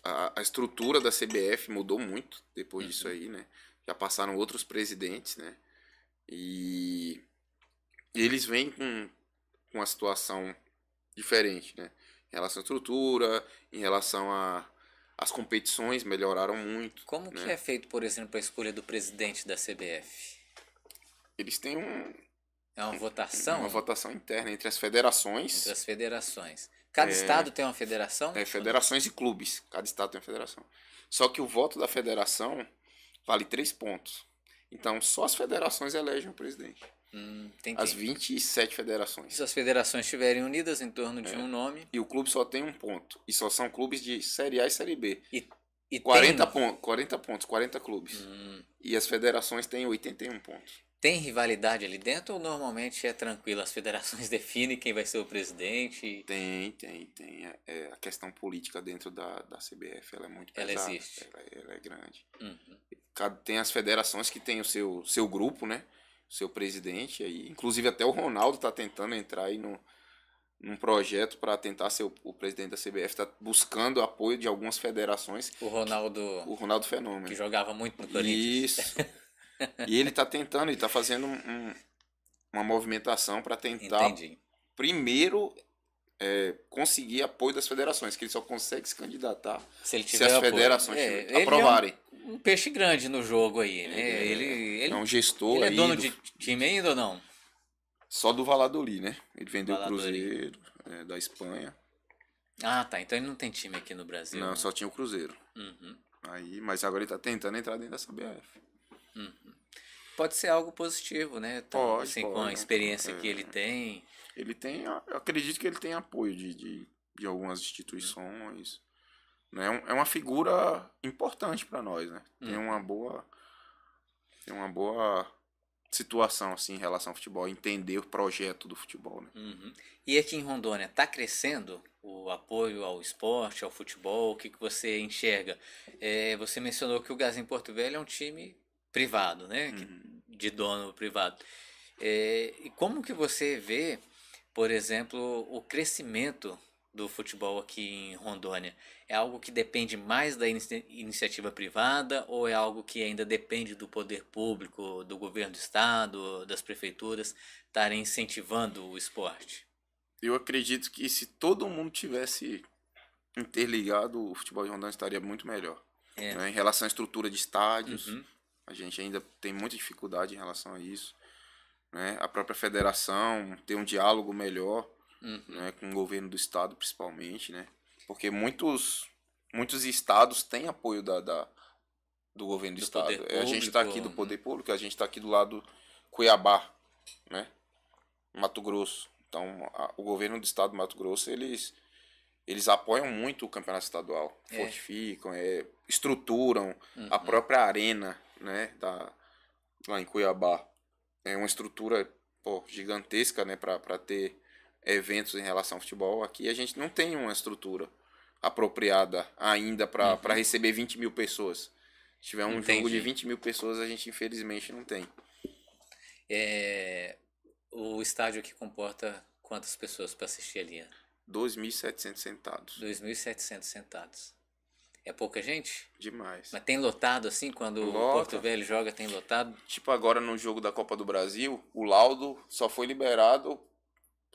A estrutura da CBF mudou muito depois disso aí, né? Já passaram outros presidentes, né? E eles vêm com uma situação diferente, né? Em relação à estrutura, em relação as competições melhoraram muito. Como que é feito, por exemplo, a escolha do presidente da CBF? Eles têm é uma votação? Uma votação interna entre as federações. Entre as federações. Cada estado tem uma federação? Federações e clubes. Cada estado tem uma federação. Só que o voto da federação vale 3 pontos. Então, só as federações elegem o presidente. As 27 federações. Se as federações estiverem unidas em torno de um nome... E o clube só tem 1 ponto. E só são clubes de Série A e Série B. E 40 pontos, 40 clubes. E as federações têm 81 pontos. Tem rivalidade ali dentro ou normalmente é tranquilo? As federações definem quem vai ser o presidente? Tem. A questão política dentro da CBF ela é muito pesada. Ela existe. Ela é grande. Tem as federações que tem o seu grupo, né? O seu presidente. Aí, inclusive até o Ronaldo está tentando entrar aí num projeto para tentar ser o presidente da CBF. Está buscando apoio de algumas federações. O Ronaldo Fenômeno. Que jogava muito no Corinthians. Isso. E ele está tentando, ele está fazendo uma movimentação para tentar primeiro conseguir apoio das federações, que ele só consegue se candidatar se as federações aprovarem. Ele é um peixe grande no jogo aí, né? Ele é um gestor. Ele é dono de time ainda ou não? Só do Valladolid, né? Ele vendeu o Cruzeiro da Espanha. Ah, tá. Então ele não tem time aqui no Brasil. Não, só tinha o Cruzeiro. Mas agora ele está tentando entrar dentro da CBF. pode ser algo positivo, né? Então, assim, com a experiência que ele tem. Ele tem, eu acredito que ele tem apoio de algumas instituições. Né? É uma figura importante para nós, né? Tem uma boa situação assim em relação ao futebol, entender o projeto do futebol, né? E aqui em Rondônia, está crescendo o apoio ao esporte, ao futebol? O que você enxerga? Você mencionou que o Gasim Porto Velho é um time privado, né? De dono privado. E como que você vê, por exemplo, o crescimento do futebol aqui em Rondônia? É algo que depende mais da iniciativa privada ou é algo que ainda depende do poder público, do governo do estado, das prefeituras estarem incentivando o esporte? Eu acredito que se todo mundo tivesse interligado, o futebol de Rondônia estaria muito melhor. Né? Em relação à estrutura de estádios, a gente ainda tem muita dificuldade em relação a isso. Né? A própria federação ter um diálogo melhor, né? Com o governo do estado, principalmente, né? Porque muitos estados têm apoio do governo do estado. A gente está aqui do poder público, a gente está aqui do lado Cuiabá, né? Mato Grosso. Então, o governo do estado do Mato Grosso, eles apoiam muito o campeonato estadual, fortificam, estruturam a própria arena, né? Lá em Cuiabá. É uma estrutura gigantesca, né? Para ter eventos em relação ao futebol. Aqui a gente não tem uma estrutura apropriada ainda para receber 20 mil pessoas. Se tiver um jogo de 20 mil pessoas, a gente infelizmente não tem. O estádio aqui comporta quantas pessoas para assistir ali? 2.700 sentados. 2.700 sentados. É pouca gente? Demais. Mas tem lotado assim? Quando o Porto Velho joga, tem lotado? Tipo agora no jogo da Copa do Brasil, o laudo só foi liberado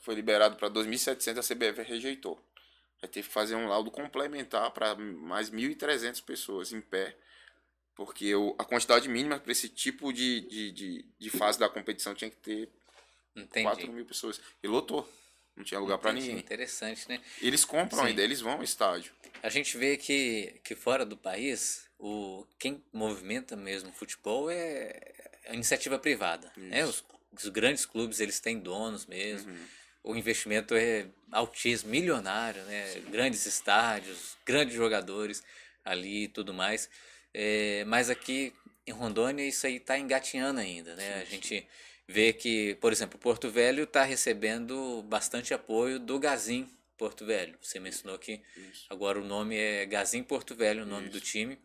para 2.700, a CBF rejeitou. Vai ter que fazer um laudo complementar para mais 1.300 pessoas em pé, porque a quantidade mínima para esse tipo de fase da competição tinha que ter 4.000 pessoas. E lotou. Não tinha lugar para ninguém. Interessante, né? Eles compram a ideia, eles vão ao estádio. A gente vê que fora do país, quem movimenta mesmo o futebol é a iniciativa privada. Né? Os grandes clubes, eles têm donos mesmo. O investimento é altíssimo, milionário, né? Grandes estádios, grandes jogadores ali e tudo mais. Mas aqui em Rondônia isso aí está engatinhando ainda, né? A gente vê que, por exemplo, o Porto Velho está recebendo bastante apoio do Gasim Porto Velho. Você mencionou que agora o nome é Gasim Porto Velho, o nome do time.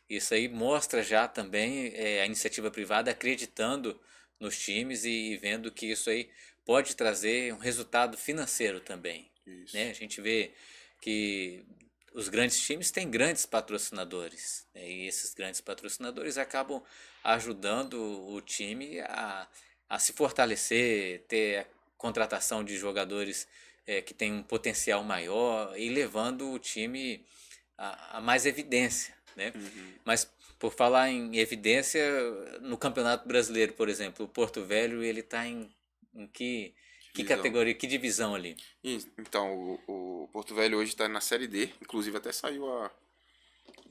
Isso aí mostra já também a iniciativa privada acreditando nos times e vendo que isso aí pode trazer um resultado financeiro também. Né? A gente vê que os grandes times têm grandes patrocinadores, né? E esses grandes patrocinadores acabam ajudando o time a se fortalecer, ter a contratação de jogadores que têm um potencial maior e levando o time a mais evidência. Né? Mas por falar em evidência, no Campeonato Brasileiro, por exemplo, o Porto Velho ele está em que categoria, que divisão ali? Então, o Porto Velho hoje está na Série D, inclusive até saiu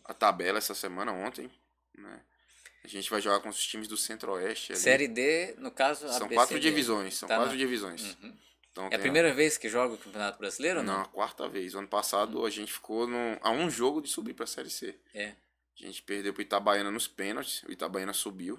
a tabela essa semana, ontem, né? A gente vai jogar com os times do Centro-Oeste. Série D, no caso, são 4 divisões, divisões. Então, é a primeira vez que joga o Campeonato Brasileiro ou não? Não, a quarta vez. O ano passado a gente ficou a um jogo de subir para a Série C. A gente perdeu para o Itabaiana nos pênaltis, o Itabaiana subiu.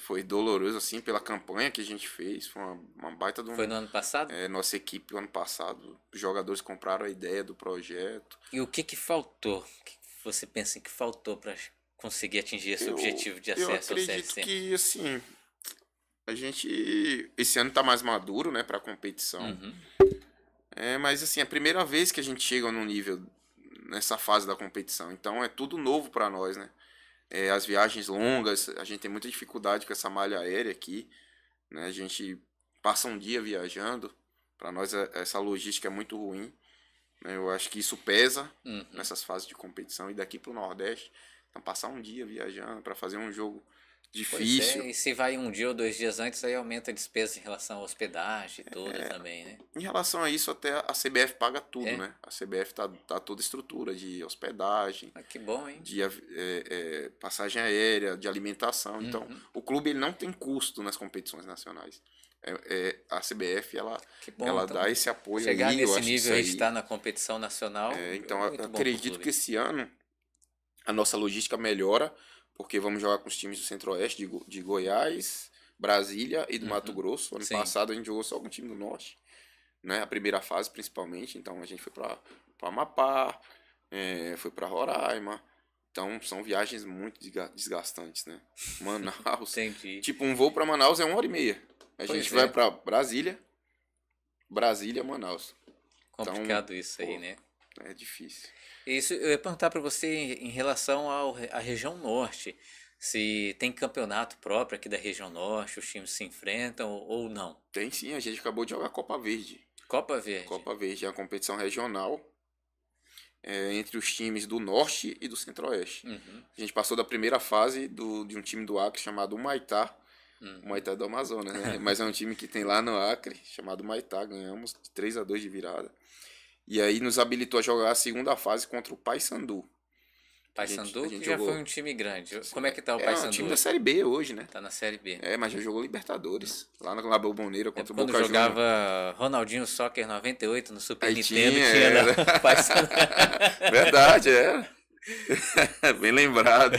Foi doloroso assim pela campanha que a gente fez, foi uma baita de Foi no ano passado? Nossa equipe ano passado, os jogadores compraram a ideia do projeto. E o que faltou? O que você pensa que faltou para conseguir atingir esse objetivo de acesso ao CSC? Eu acredito que assim, a gente esse ano tá mais maduro, né, para competição. Mas assim, é a primeira vez que a gente chega num nível nessa fase da competição, então é tudo novo para nós, né? As viagens longas, a gente tem muita dificuldade com essa malha aérea aqui, né? A gente passa um dia viajando, para nós essa logística é muito ruim, né? Eu acho que isso pesa nessas fases de competição, e daqui para o Nordeste, então passar um dia viajando para fazer um jogo difícil. E se vai um dia ou 2 dias antes, aí aumenta a despesa em relação à hospedagem e tudo também, né? Em relação a isso, até a CBF paga tudo, É? né? A CBF tá toda a estrutura de hospedagem, Ah, que bom, hein? de passagem aérea, de alimentação. Então, o clube ele não tem custo nas competições nacionais. A CBF Que bom, ela então, dá esse apoio chegar aí, eu nesse acho que isso nível aí aí. de estar na competição nacional Então, é muito bom pro acredito clube. que esse ano a nossa logística melhora, porque vamos jogar com os times do Centro-Oeste, de Goiás, Brasília e do Mato Grosso. Ano Sim. passado a gente jogou só com o time do Norte, né? A primeira fase principalmente, então a gente foi para Amapá, foi para Roraima. Então são viagens muito desgastantes, né? Manaus. Entendi. Tipo, um voo para Manaus é 1h30. A Pois gente é. vai para Brasília, Manaus. Complicado Então, isso aí, né? é difícil. Isso, eu ia perguntar para você em relação à região norte, se tem campeonato próprio aqui da região norte, os times se enfrentam ou não. Tem sim, a gente acabou de jogar Copa Verde. Copa Verde. Copa Verde é uma competição regional entre os times do Norte e do Centro-Oeste. A gente passou da primeira fase de um time do Acre chamado Humaitá. Humaitá é do Amazonas, né? Mas é um time que tem lá no Acre, chamado Humaitá. Ganhamos de 3-2 de virada. E aí nos habilitou a jogar a segunda fase contra o Paysandu. Paysandu, a gente que já jogou. foi um time grande. Como é que tá o É um Paysandu? time da Série B hoje, né? Tá na Série B. Mas já jogou Libertadores. Lá na Label Boneira contra o Quando Boca Juniors. jogava Ronaldinho Soccer 98 no Super Aí Nintendo, tinha, tinha era. lá Paysandu. Verdade, bem lembrado.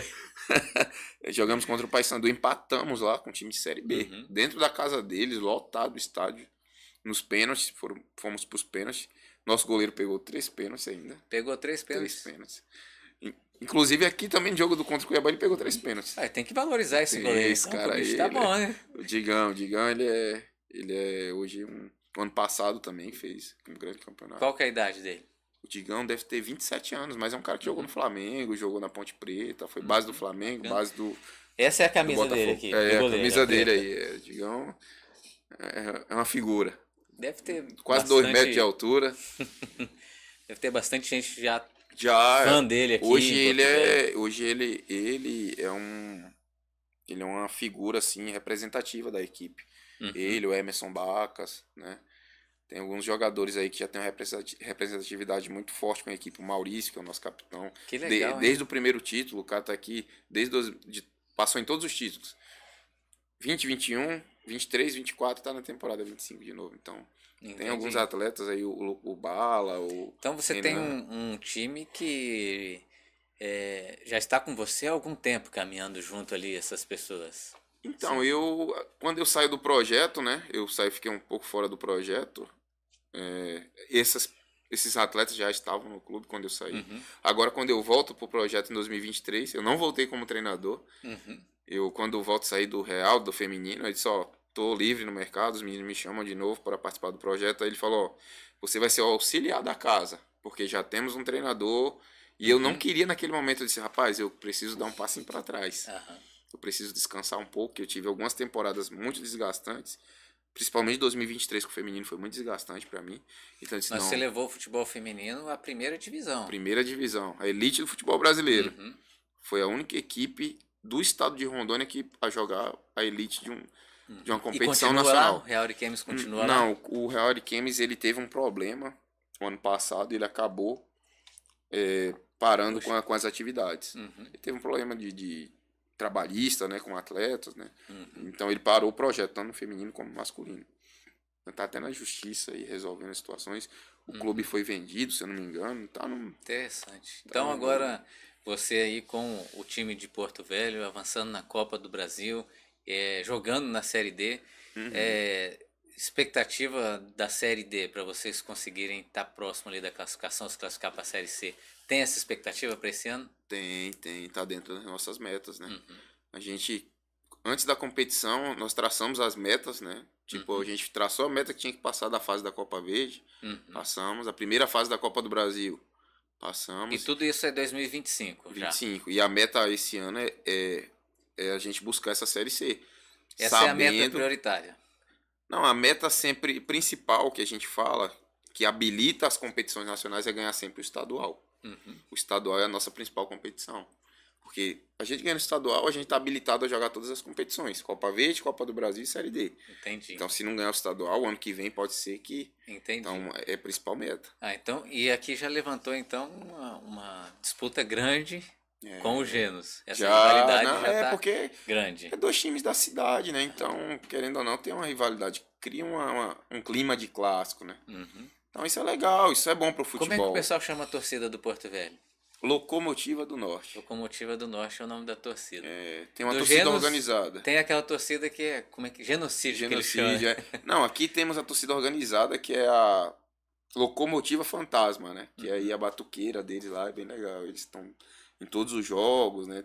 Jogamos contra o Paysandu, empatamos lá com o time de Série B. Dentro da casa deles, lotado o estádio. Nos pênaltis, fomos pros pênaltis. Nosso goleiro pegou 3 pênaltis ainda. Pegou 3 pênaltis. 3 pênaltis. Inclusive aqui também no jogo do contra o Cuiabá ele pegou 3 pênaltis. Tem que valorizar esse goleiro. Esse cara aí, tá bom, né? O Digão, ele é hoje ano passado também fez um grande campeonato. Qual que é a idade dele? O Digão deve ter 27 anos, mas é um cara que jogou no Flamengo, jogou na Ponte Preta, foi base do Flamengo, base do Essa é a camisa dele aqui. a camisa dele aí. O Digão é uma figura. Deve ter quase 2 metros de altura. Deve ter bastante gente já fã dele aqui. Hoje ele é uma figura assim representativa da equipe. Ele, o Emerson Bacas, né? Tem alguns jogadores aí que já tem uma representatividade muito forte com a equipe. O Maurício, que é o nosso capitão. Que legal, desde o primeiro título, o cara tá aqui passou em todos os títulos. 20, 21, 23, 24, tá na temporada 25 de novo. Então, tem alguns atletas aí, o Bala, Então você Renan. tem um time que já está com você há algum tempo caminhando junto ali, essas pessoas. Então, quando eu saio do projeto, né? Fiquei um pouco fora do projeto. Esses atletas já estavam no clube quando eu saí. Agora, quando eu volto pro projeto em 2023, eu não voltei como treinador. Quando eu volto a sair do Real, do feminino, eu disse, tô livre no mercado, os meninos me chamam de novo para participar do projeto. Aí ele falou, você vai ser o auxiliar da casa, porque já temos um treinador. E eu não queria naquele momento, eu disse, rapaz, eu preciso dar um passinho para trás. Eu preciso descansar um pouco, eu tive algumas temporadas muito desgastantes. Principalmente 2023 com o feminino foi muito desgastante para mim. Então eu disse, Mas você levou o futebol feminino à primeira divisão. Primeira divisão, a elite do futebol brasileiro. Foi a única equipe do estado de Rondônia a jogar a elite de uma competição nacional. Lá? O Real Ariquemes continua lá? Não, o Real Ariquemes ele teve um problema no ano passado, ele acabou parando com as atividades. Ele teve um problema de trabalhista, né, com atletas, né? Então ele parou o projeto, tanto no feminino como no masculino. Tá até na justiça aí resolvendo as situações. O clube foi vendido, se eu não me engano. Interessante. Então agora você aí com o time de Porto Velho, avançando na Copa do Brasil, jogando na Série D, expectativa da Série D para vocês conseguirem estar próximo ali da classificação, se classificar para a Série C. Tem essa expectativa para esse ano? Tem, tá dentro das nossas metas, né? A gente, antes da competição, nós traçamos as metas, né? Tipo, a gente traçou a meta que tinha que passar da fase da Copa Verde, passamos. A primeira fase da Copa do Brasil, passamos. E tudo isso é 2025 já? 25. E a meta esse ano é a gente buscar essa Série C. Essa é a meta prioritária? Não, a meta sempre principal que a gente fala, que habilita as competições nacionais, é ganhar sempre o estadual. O estadual é a nossa principal competição. Porque a gente ganha no estadual, a gente tá habilitado a jogar todas as competições. Copa Verde, Copa do Brasil e Série D. Entendi. Então, se não ganhar o estadual, o ano que vem pode ser que... Entendi. Então, é a principal meta. Então, e aqui já levantou, então, uma disputa grande com o Genos. Essa rivalidade já tá porque grande. É dois times da cidade, né? Então, querendo ou não, tem uma rivalidade. Cria um clima de clássico, né? Uhum. Então, isso é legal, isso é bom pro futebol. Como é que o pessoal chama a torcida do Porto Velho? Locomotiva do Norte. Locomotiva do Norte é o nome da torcida. Tem uma torcida organizada. Tem aquela torcida que é, como é que genocídio que eles chamam. Não, aqui temos a torcida organizada, que é a Locomotiva Fantasma, né? Que aí a batuqueira deles lá é bem legal. Eles estão em todos os jogos, né?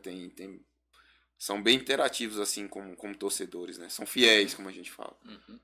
São bem interativos, assim, como torcedores, né? São fiéis, como a gente fala. Uhum.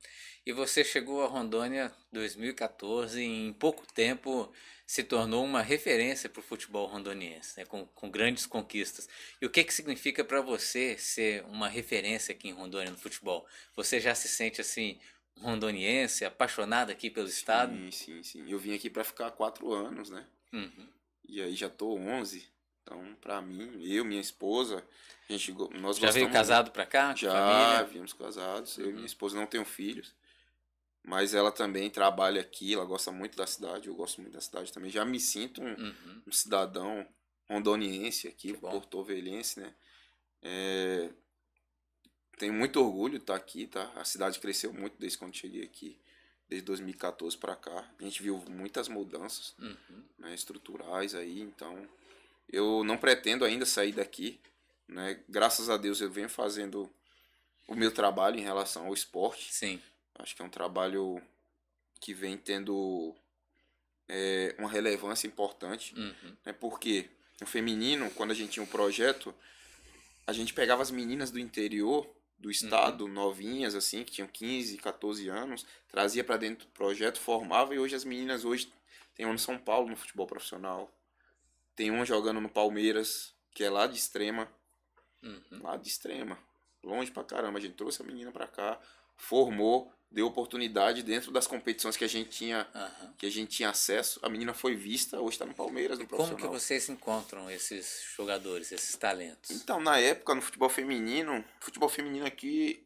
E você chegou a Rondônia em 2014 e em pouco tempo se tornou uma referência para o futebol rondoniense, né? Com grandes conquistas. E o que significa para você ser uma referência aqui em Rondônia no futebol? Você já se sente, assim, rondoniense, apaixonado aqui pelo estado? Sim. Eu vim aqui para ficar 4 anos, né? Uhum. E aí já tô 11. Então, para mim, minha esposa... Nós já veio casado para cá? Já, viemos casados. Eu e minha esposa não tenho filhos. Mas ela também trabalha aqui, ela gosta muito da cidade, eu gosto muito da cidade também. Já me sinto um cidadão rondoniense aqui, porto-ovelhense, né? Tenho muito orgulho de estar aqui, tá? A cidade cresceu muito desde quando cheguei aqui, desde 2014 para cá. A gente viu muitas mudanças, né, estruturais aí, então eu não pretendo ainda sair daqui. Né? Graças a Deus eu venho fazendo o meu trabalho em relação ao esporte. Sim. Acho que é um trabalho que vem tendo uma relevância importante. Né? Porque no feminino, quando a gente tinha um projeto, a gente pegava as meninas do interior do estado, novinhas, assim, que tinham 15, 14 anos, trazia para dentro do projeto, formava, e hoje as meninas tem uma no São Paulo no futebol profissional, tem uma jogando no Palmeiras, que é lá de Extrema. Lá de Extrema, longe pra caramba. A gente trouxe a menina pra cá, formou, deu oportunidade dentro das competições que a gente tinha acesso. A menina foi vista, hoje tá no Palmeiras, no profissional. Como que vocês encontram esses jogadores, esses talentos? Então, na época, no futebol feminino aqui,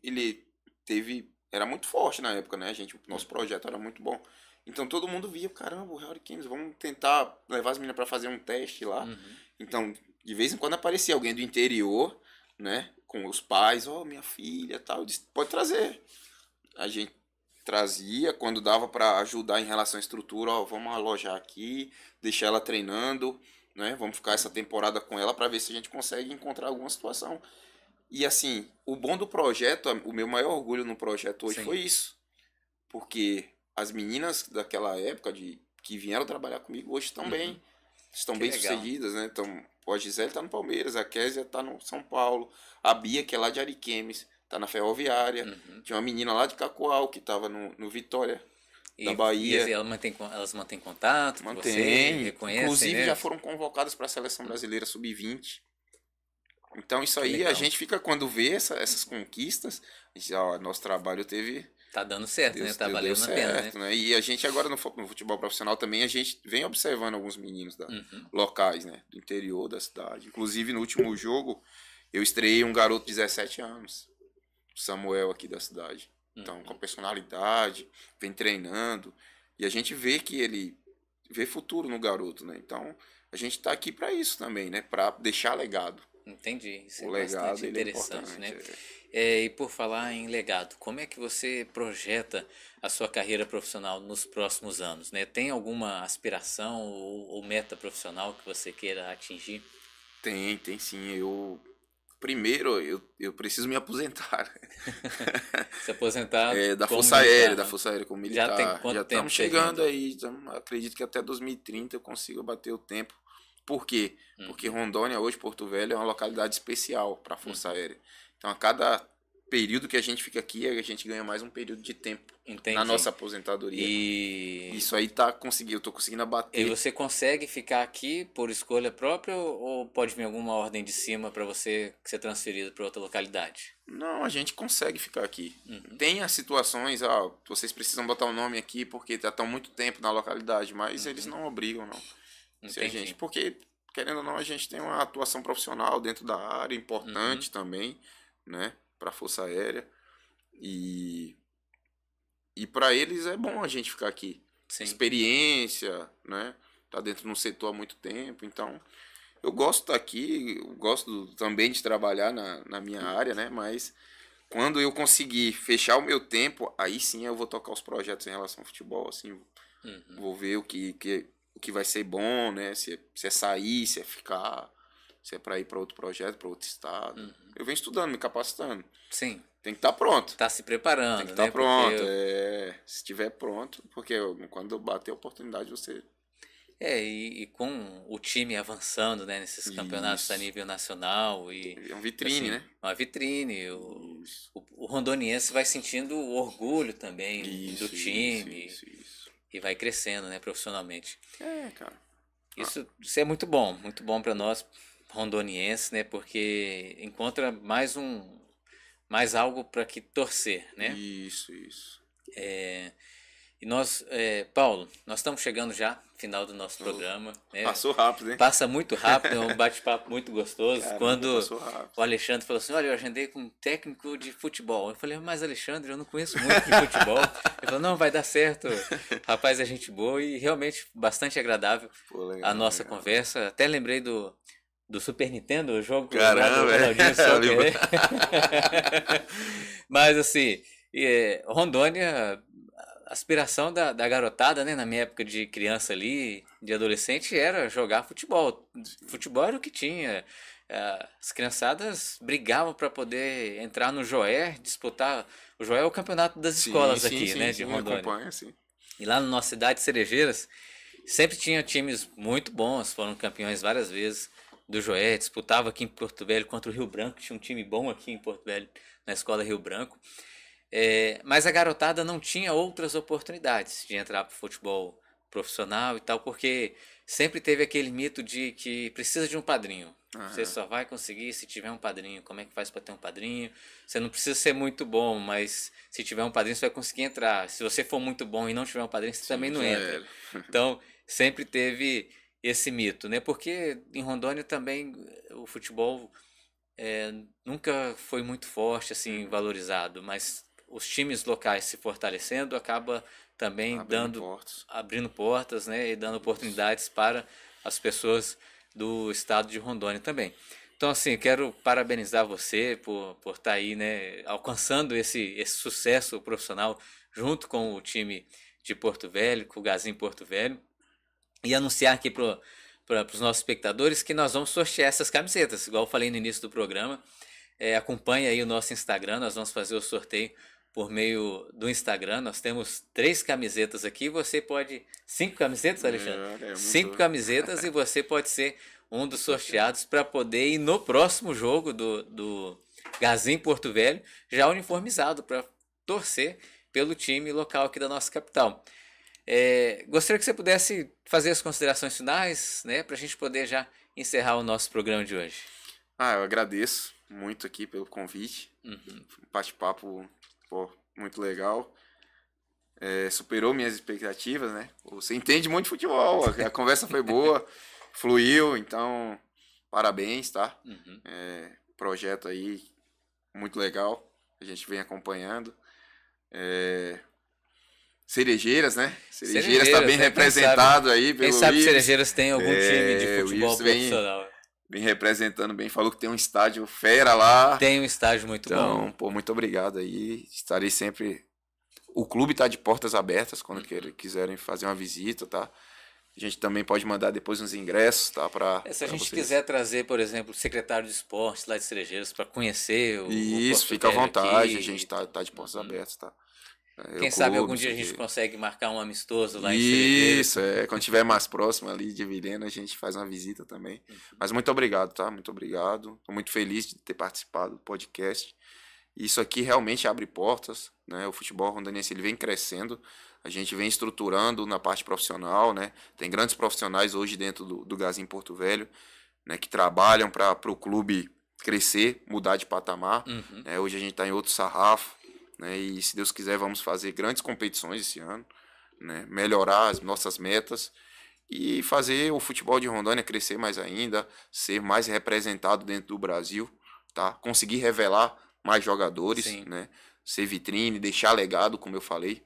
era muito forte na época, né? Nosso projeto era muito bom. Então todo mundo via, caramba, o Real Games, vamos tentar levar as meninas pra fazer um teste lá. Então, de vez em quando aparecia alguém do interior, né, com os pais, minha filha, tal, eu disse, pode trazer. A gente trazia, quando dava para ajudar em relação à estrutura, vamos alojar aqui, deixar ela treinando, né, vamos ficar essa temporada com ela para ver se a gente consegue encontrar alguma situação. E assim, o bom do projeto, o meu maior orgulho no projeto hoje foi isso. Porque as meninas daquela época que vieram trabalhar comigo hoje estão bem. Estão bem sucedidas, né? Então, a Gisele tá no Palmeiras, a Késia tá no São Paulo, a Bia, que é lá de Ariquemes, tá na Ferroviária. Tinha uma menina lá de Cacoal, que tava no Vitória, da Bahia. E elas mantêm contato com você, reconhecem, inclusive, né? já foram convocadas para a Seleção Brasileira Sub-20. Então, isso aí, a gente fica, quando vê essas conquistas, a gente, nosso trabalho teve... Tá dando certo, né? Tá valendo a pena, né? E a gente agora no futebol profissional também, a gente vem observando alguns meninos locais, né? Do interior da cidade. Inclusive, no último jogo, eu estreiei um garoto de 17 anos, Samuel, aqui da cidade. Então, com personalidade, vem treinando. E a gente vê que ele vê futuro no garoto, né? Então, a gente tá aqui para isso também, né? Para deixar legado. Entendi. Isso o é legado, bastante interessante, né? E por falar em legado, como é que você projeta a sua carreira profissional nos próximos anos, né? Tem alguma aspiração ou meta profissional que você queira atingir? Tem sim. Primeiro, eu preciso me aposentar. Se aposentar da Força Aérea, como militar. Já tem quanto já tempo? Estamos chegando aí. Acredito que até 2030 eu consiga bater o tempo. Por quê? Porque Rondônia, hoje, Porto Velho, é uma localidade especial para a Força Aérea. Então, a cada período que a gente fica aqui, a gente ganha mais um período de tempo. Entendi. Na nossa aposentadoria. E isso aí eu tô conseguindo abater. E você consegue ficar aqui por escolha própria ou pode vir alguma ordem de cima para você ser transferido para outra localidade? Não, a gente consegue ficar aqui. Tem as situações, vocês precisam botar o nome aqui porque já estão muito tempo na localidade, mas eles não obrigam, não. Se a gente, porque querendo ou não, a gente tem uma atuação profissional dentro da área, importante também, né, para a Força Aérea. E para eles é bom a gente ficar aqui. Sim. Experiência, né? Tá dentro de um setor há muito tempo, então eu gosto de estar aqui, eu gosto também de trabalhar na minha área, né? Mas quando eu conseguir fechar o meu tempo, aí sim eu vou tocar os projetos em relação ao futebol, assim, vou ver o que vai ser bom, né? Se é sair, se é ficar, se é para ir para outro projeto, para outro estado. Eu venho estudando, me capacitando. Sim. Tem que estar pronto. Tá se preparando, tem que estar né? pronto, Porque se estiver pronto, porque quando bater a oportunidade você... e com o time avançando, né, nesses campeonatos a nível nacional e É uma vitrine, assim, né? uma vitrine, o rondoniense vai sentindo o orgulho também do time Isso. e vai crescendo, né, profissionalmente. Cara. Isso é muito bom para nós rondonienses, né, porque encontra mais algo para que torcer, né? Isso. E nós, Paulo, nós estamos chegando já no final do nosso programa. Né? Passou rápido, hein? Passa muito rápido, é um bate-papo muito gostoso. Caramba, quando passou rápido. o Alexandre falou assim, olha, eu agendei com um técnico de futebol. Eu falei, mas Alexandre, eu não conheço muito de futebol. Ele falou, não, vai dar certo. Rapaz, é gente boa e realmente bastante agradável. Pô, legal, a nossa legal. conversa. Até lembrei do Super Nintendo, o jogo Caramba, do Ronaldinho Soccer, né? Mas assim, Rondônia, a aspiração da garotada, né, na minha época de criança ali, de adolescente, era jogar futebol. Futebol era o que tinha. As criançadas brigavam para poder entrar no Joé, disputar. O Joé é o campeonato das escolas aqui, né, de Rondônia. Acompanha, sim. E lá na nossa cidade, Cerejeiras, sempre tinha times muito bons, foram campeões várias vezes do Joé, disputava aqui em Porto Velho contra o Rio Branco, tinha um time bom aqui em Porto Velho, na escola Rio Branco. Mas a garotada não tinha outras oportunidades de entrar para o futebol profissional e tal, porque sempre teve aquele mito de que precisa de um padrinho. Você só vai conseguir se tiver um padrinho. Como é que faz para ter um padrinho? Você não precisa ser muito bom, mas se tiver um padrinho você vai conseguir entrar. Se você for muito bom e não tiver um padrinho, você também não entra. Então, sempre teve esse mito, né? Porque em Rondônia também o futebol nunca foi muito forte, assim, valorizado, mas os times locais se fortalecendo acaba também abrindo portas, né, e dando oportunidades para as pessoas do estado de Rondônia também. Então, assim, quero parabenizar você por estar aí, né, alcançando esse sucesso profissional junto com o time de Porto Velho, com o Gasim Porto Velho, e anunciar aqui para os nossos espectadores que nós vamos sortear essas camisetas, igual eu falei no início do programa. Acompanhe aí o nosso Instagram, nós vamos fazer o sorteio por meio do Instagram. Nós temos 3 camisetas aqui. Você pode... 5 camisetas, Alexandre? 5 camisetas e você pode ser um dos sorteados para poder ir no próximo jogo do Gasim Porto Velho, já uniformizado, para torcer pelo time local aqui da nossa capital. Gostaria que você pudesse fazer as considerações finais, né, para a gente poder já encerrar o nosso programa de hoje. Eu agradeço muito aqui pelo convite. Bate-papo muito legal. Superou minhas expectativas, né? Você entende muito de futebol, a conversa foi boa, fluiu, então parabéns, tá? Projeto aí muito legal, a gente vem acompanhando. Cerejeiras, né? Cerejeiras está bem representado aí pelo Quem sabe Ives. Cerejeiras tem algum time de futebol profissional. Bem representando bem, falou que tem um estádio fera lá. Tem um estádio muito bom. Então, muito obrigado aí. Estarei sempre... O clube está de portas abertas quando quiserem fazer uma visita, tá? A gente também pode mandar depois uns ingressos, tá? Se a gente quiser trazer, por exemplo, o secretário de esportes lá de Cerejeiras para conhecer o Isso, fica à vontade, a gente tá de portas abertas, tá? Quem sabe algum dia a gente consegue marcar um amistoso lá em Cerejeiras. Isso, quando estiver mais próximo ali de Vilhena, a gente faz uma visita também. Mas muito obrigado, tá? Muito obrigado. Estou muito feliz de ter participado do podcast. Isso aqui realmente abre portas, né? O futebol rondoniense ele vem crescendo, a gente vem estruturando na parte profissional, né? Tem grandes profissionais hoje dentro do Gasim Porto Velho, né? Que trabalham para o clube crescer, mudar de patamar. Né? Hoje a gente está em outro sarrafo, né? E se Deus quiser vamos fazer grandes competições esse ano, né? Melhorar as nossas metas e fazer o futebol de Rondônia crescer mais ainda, ser mais representado dentro do Brasil, tá? Conseguir revelar mais jogadores, Sim. né? Ser vitrine, deixar legado, como eu falei.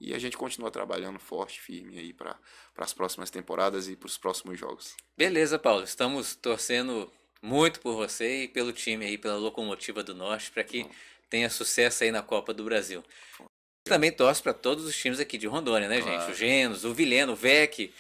E a gente continua trabalhando forte, firme aí para as próximas temporadas e para os próximos jogos. Beleza, Paulo. Estamos torcendo muito por você e pelo time aí, pela Locomotiva do Norte, para que tenha sucesso aí na Copa do Brasil. Também torce para todos os times aqui de Rondônia, né, gente? O Genos, o Vilhena, o VEC,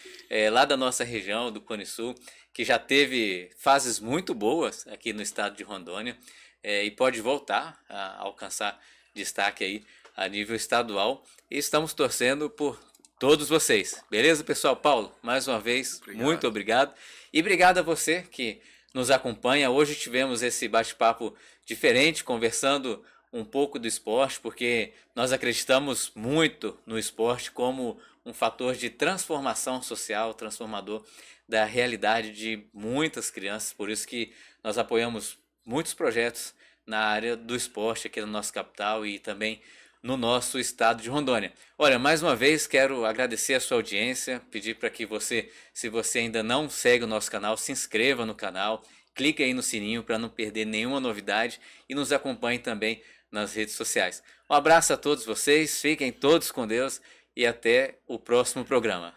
lá da nossa região, do Cone Sul, que já teve fases muito boas aqui no estado de Rondônia, e pode voltar a alcançar destaque aí a nível estadual. E estamos torcendo por todos vocês. Beleza, pessoal? Paulo, mais uma vez, muito obrigado. E obrigado a você que nos acompanha. Hoje tivemos esse bate-papo diferente, conversando um pouco do esporte, porque nós acreditamos muito no esporte como um fator de transformação social, transformador da realidade de muitas crianças. Por isso que nós apoiamos muitos projetos na área do esporte aqui na nossa capital e também no nosso estado de Rondônia. Olha, mais uma vez quero agradecer a sua audiência, pedir para que você, se você ainda não segue o nosso canal, se inscreva no canal, clique aí no sininho para não perder nenhuma novidade e nos acompanhe também nas redes sociais. Um abraço a todos vocês, fiquem todos com Deus e até o próximo programa.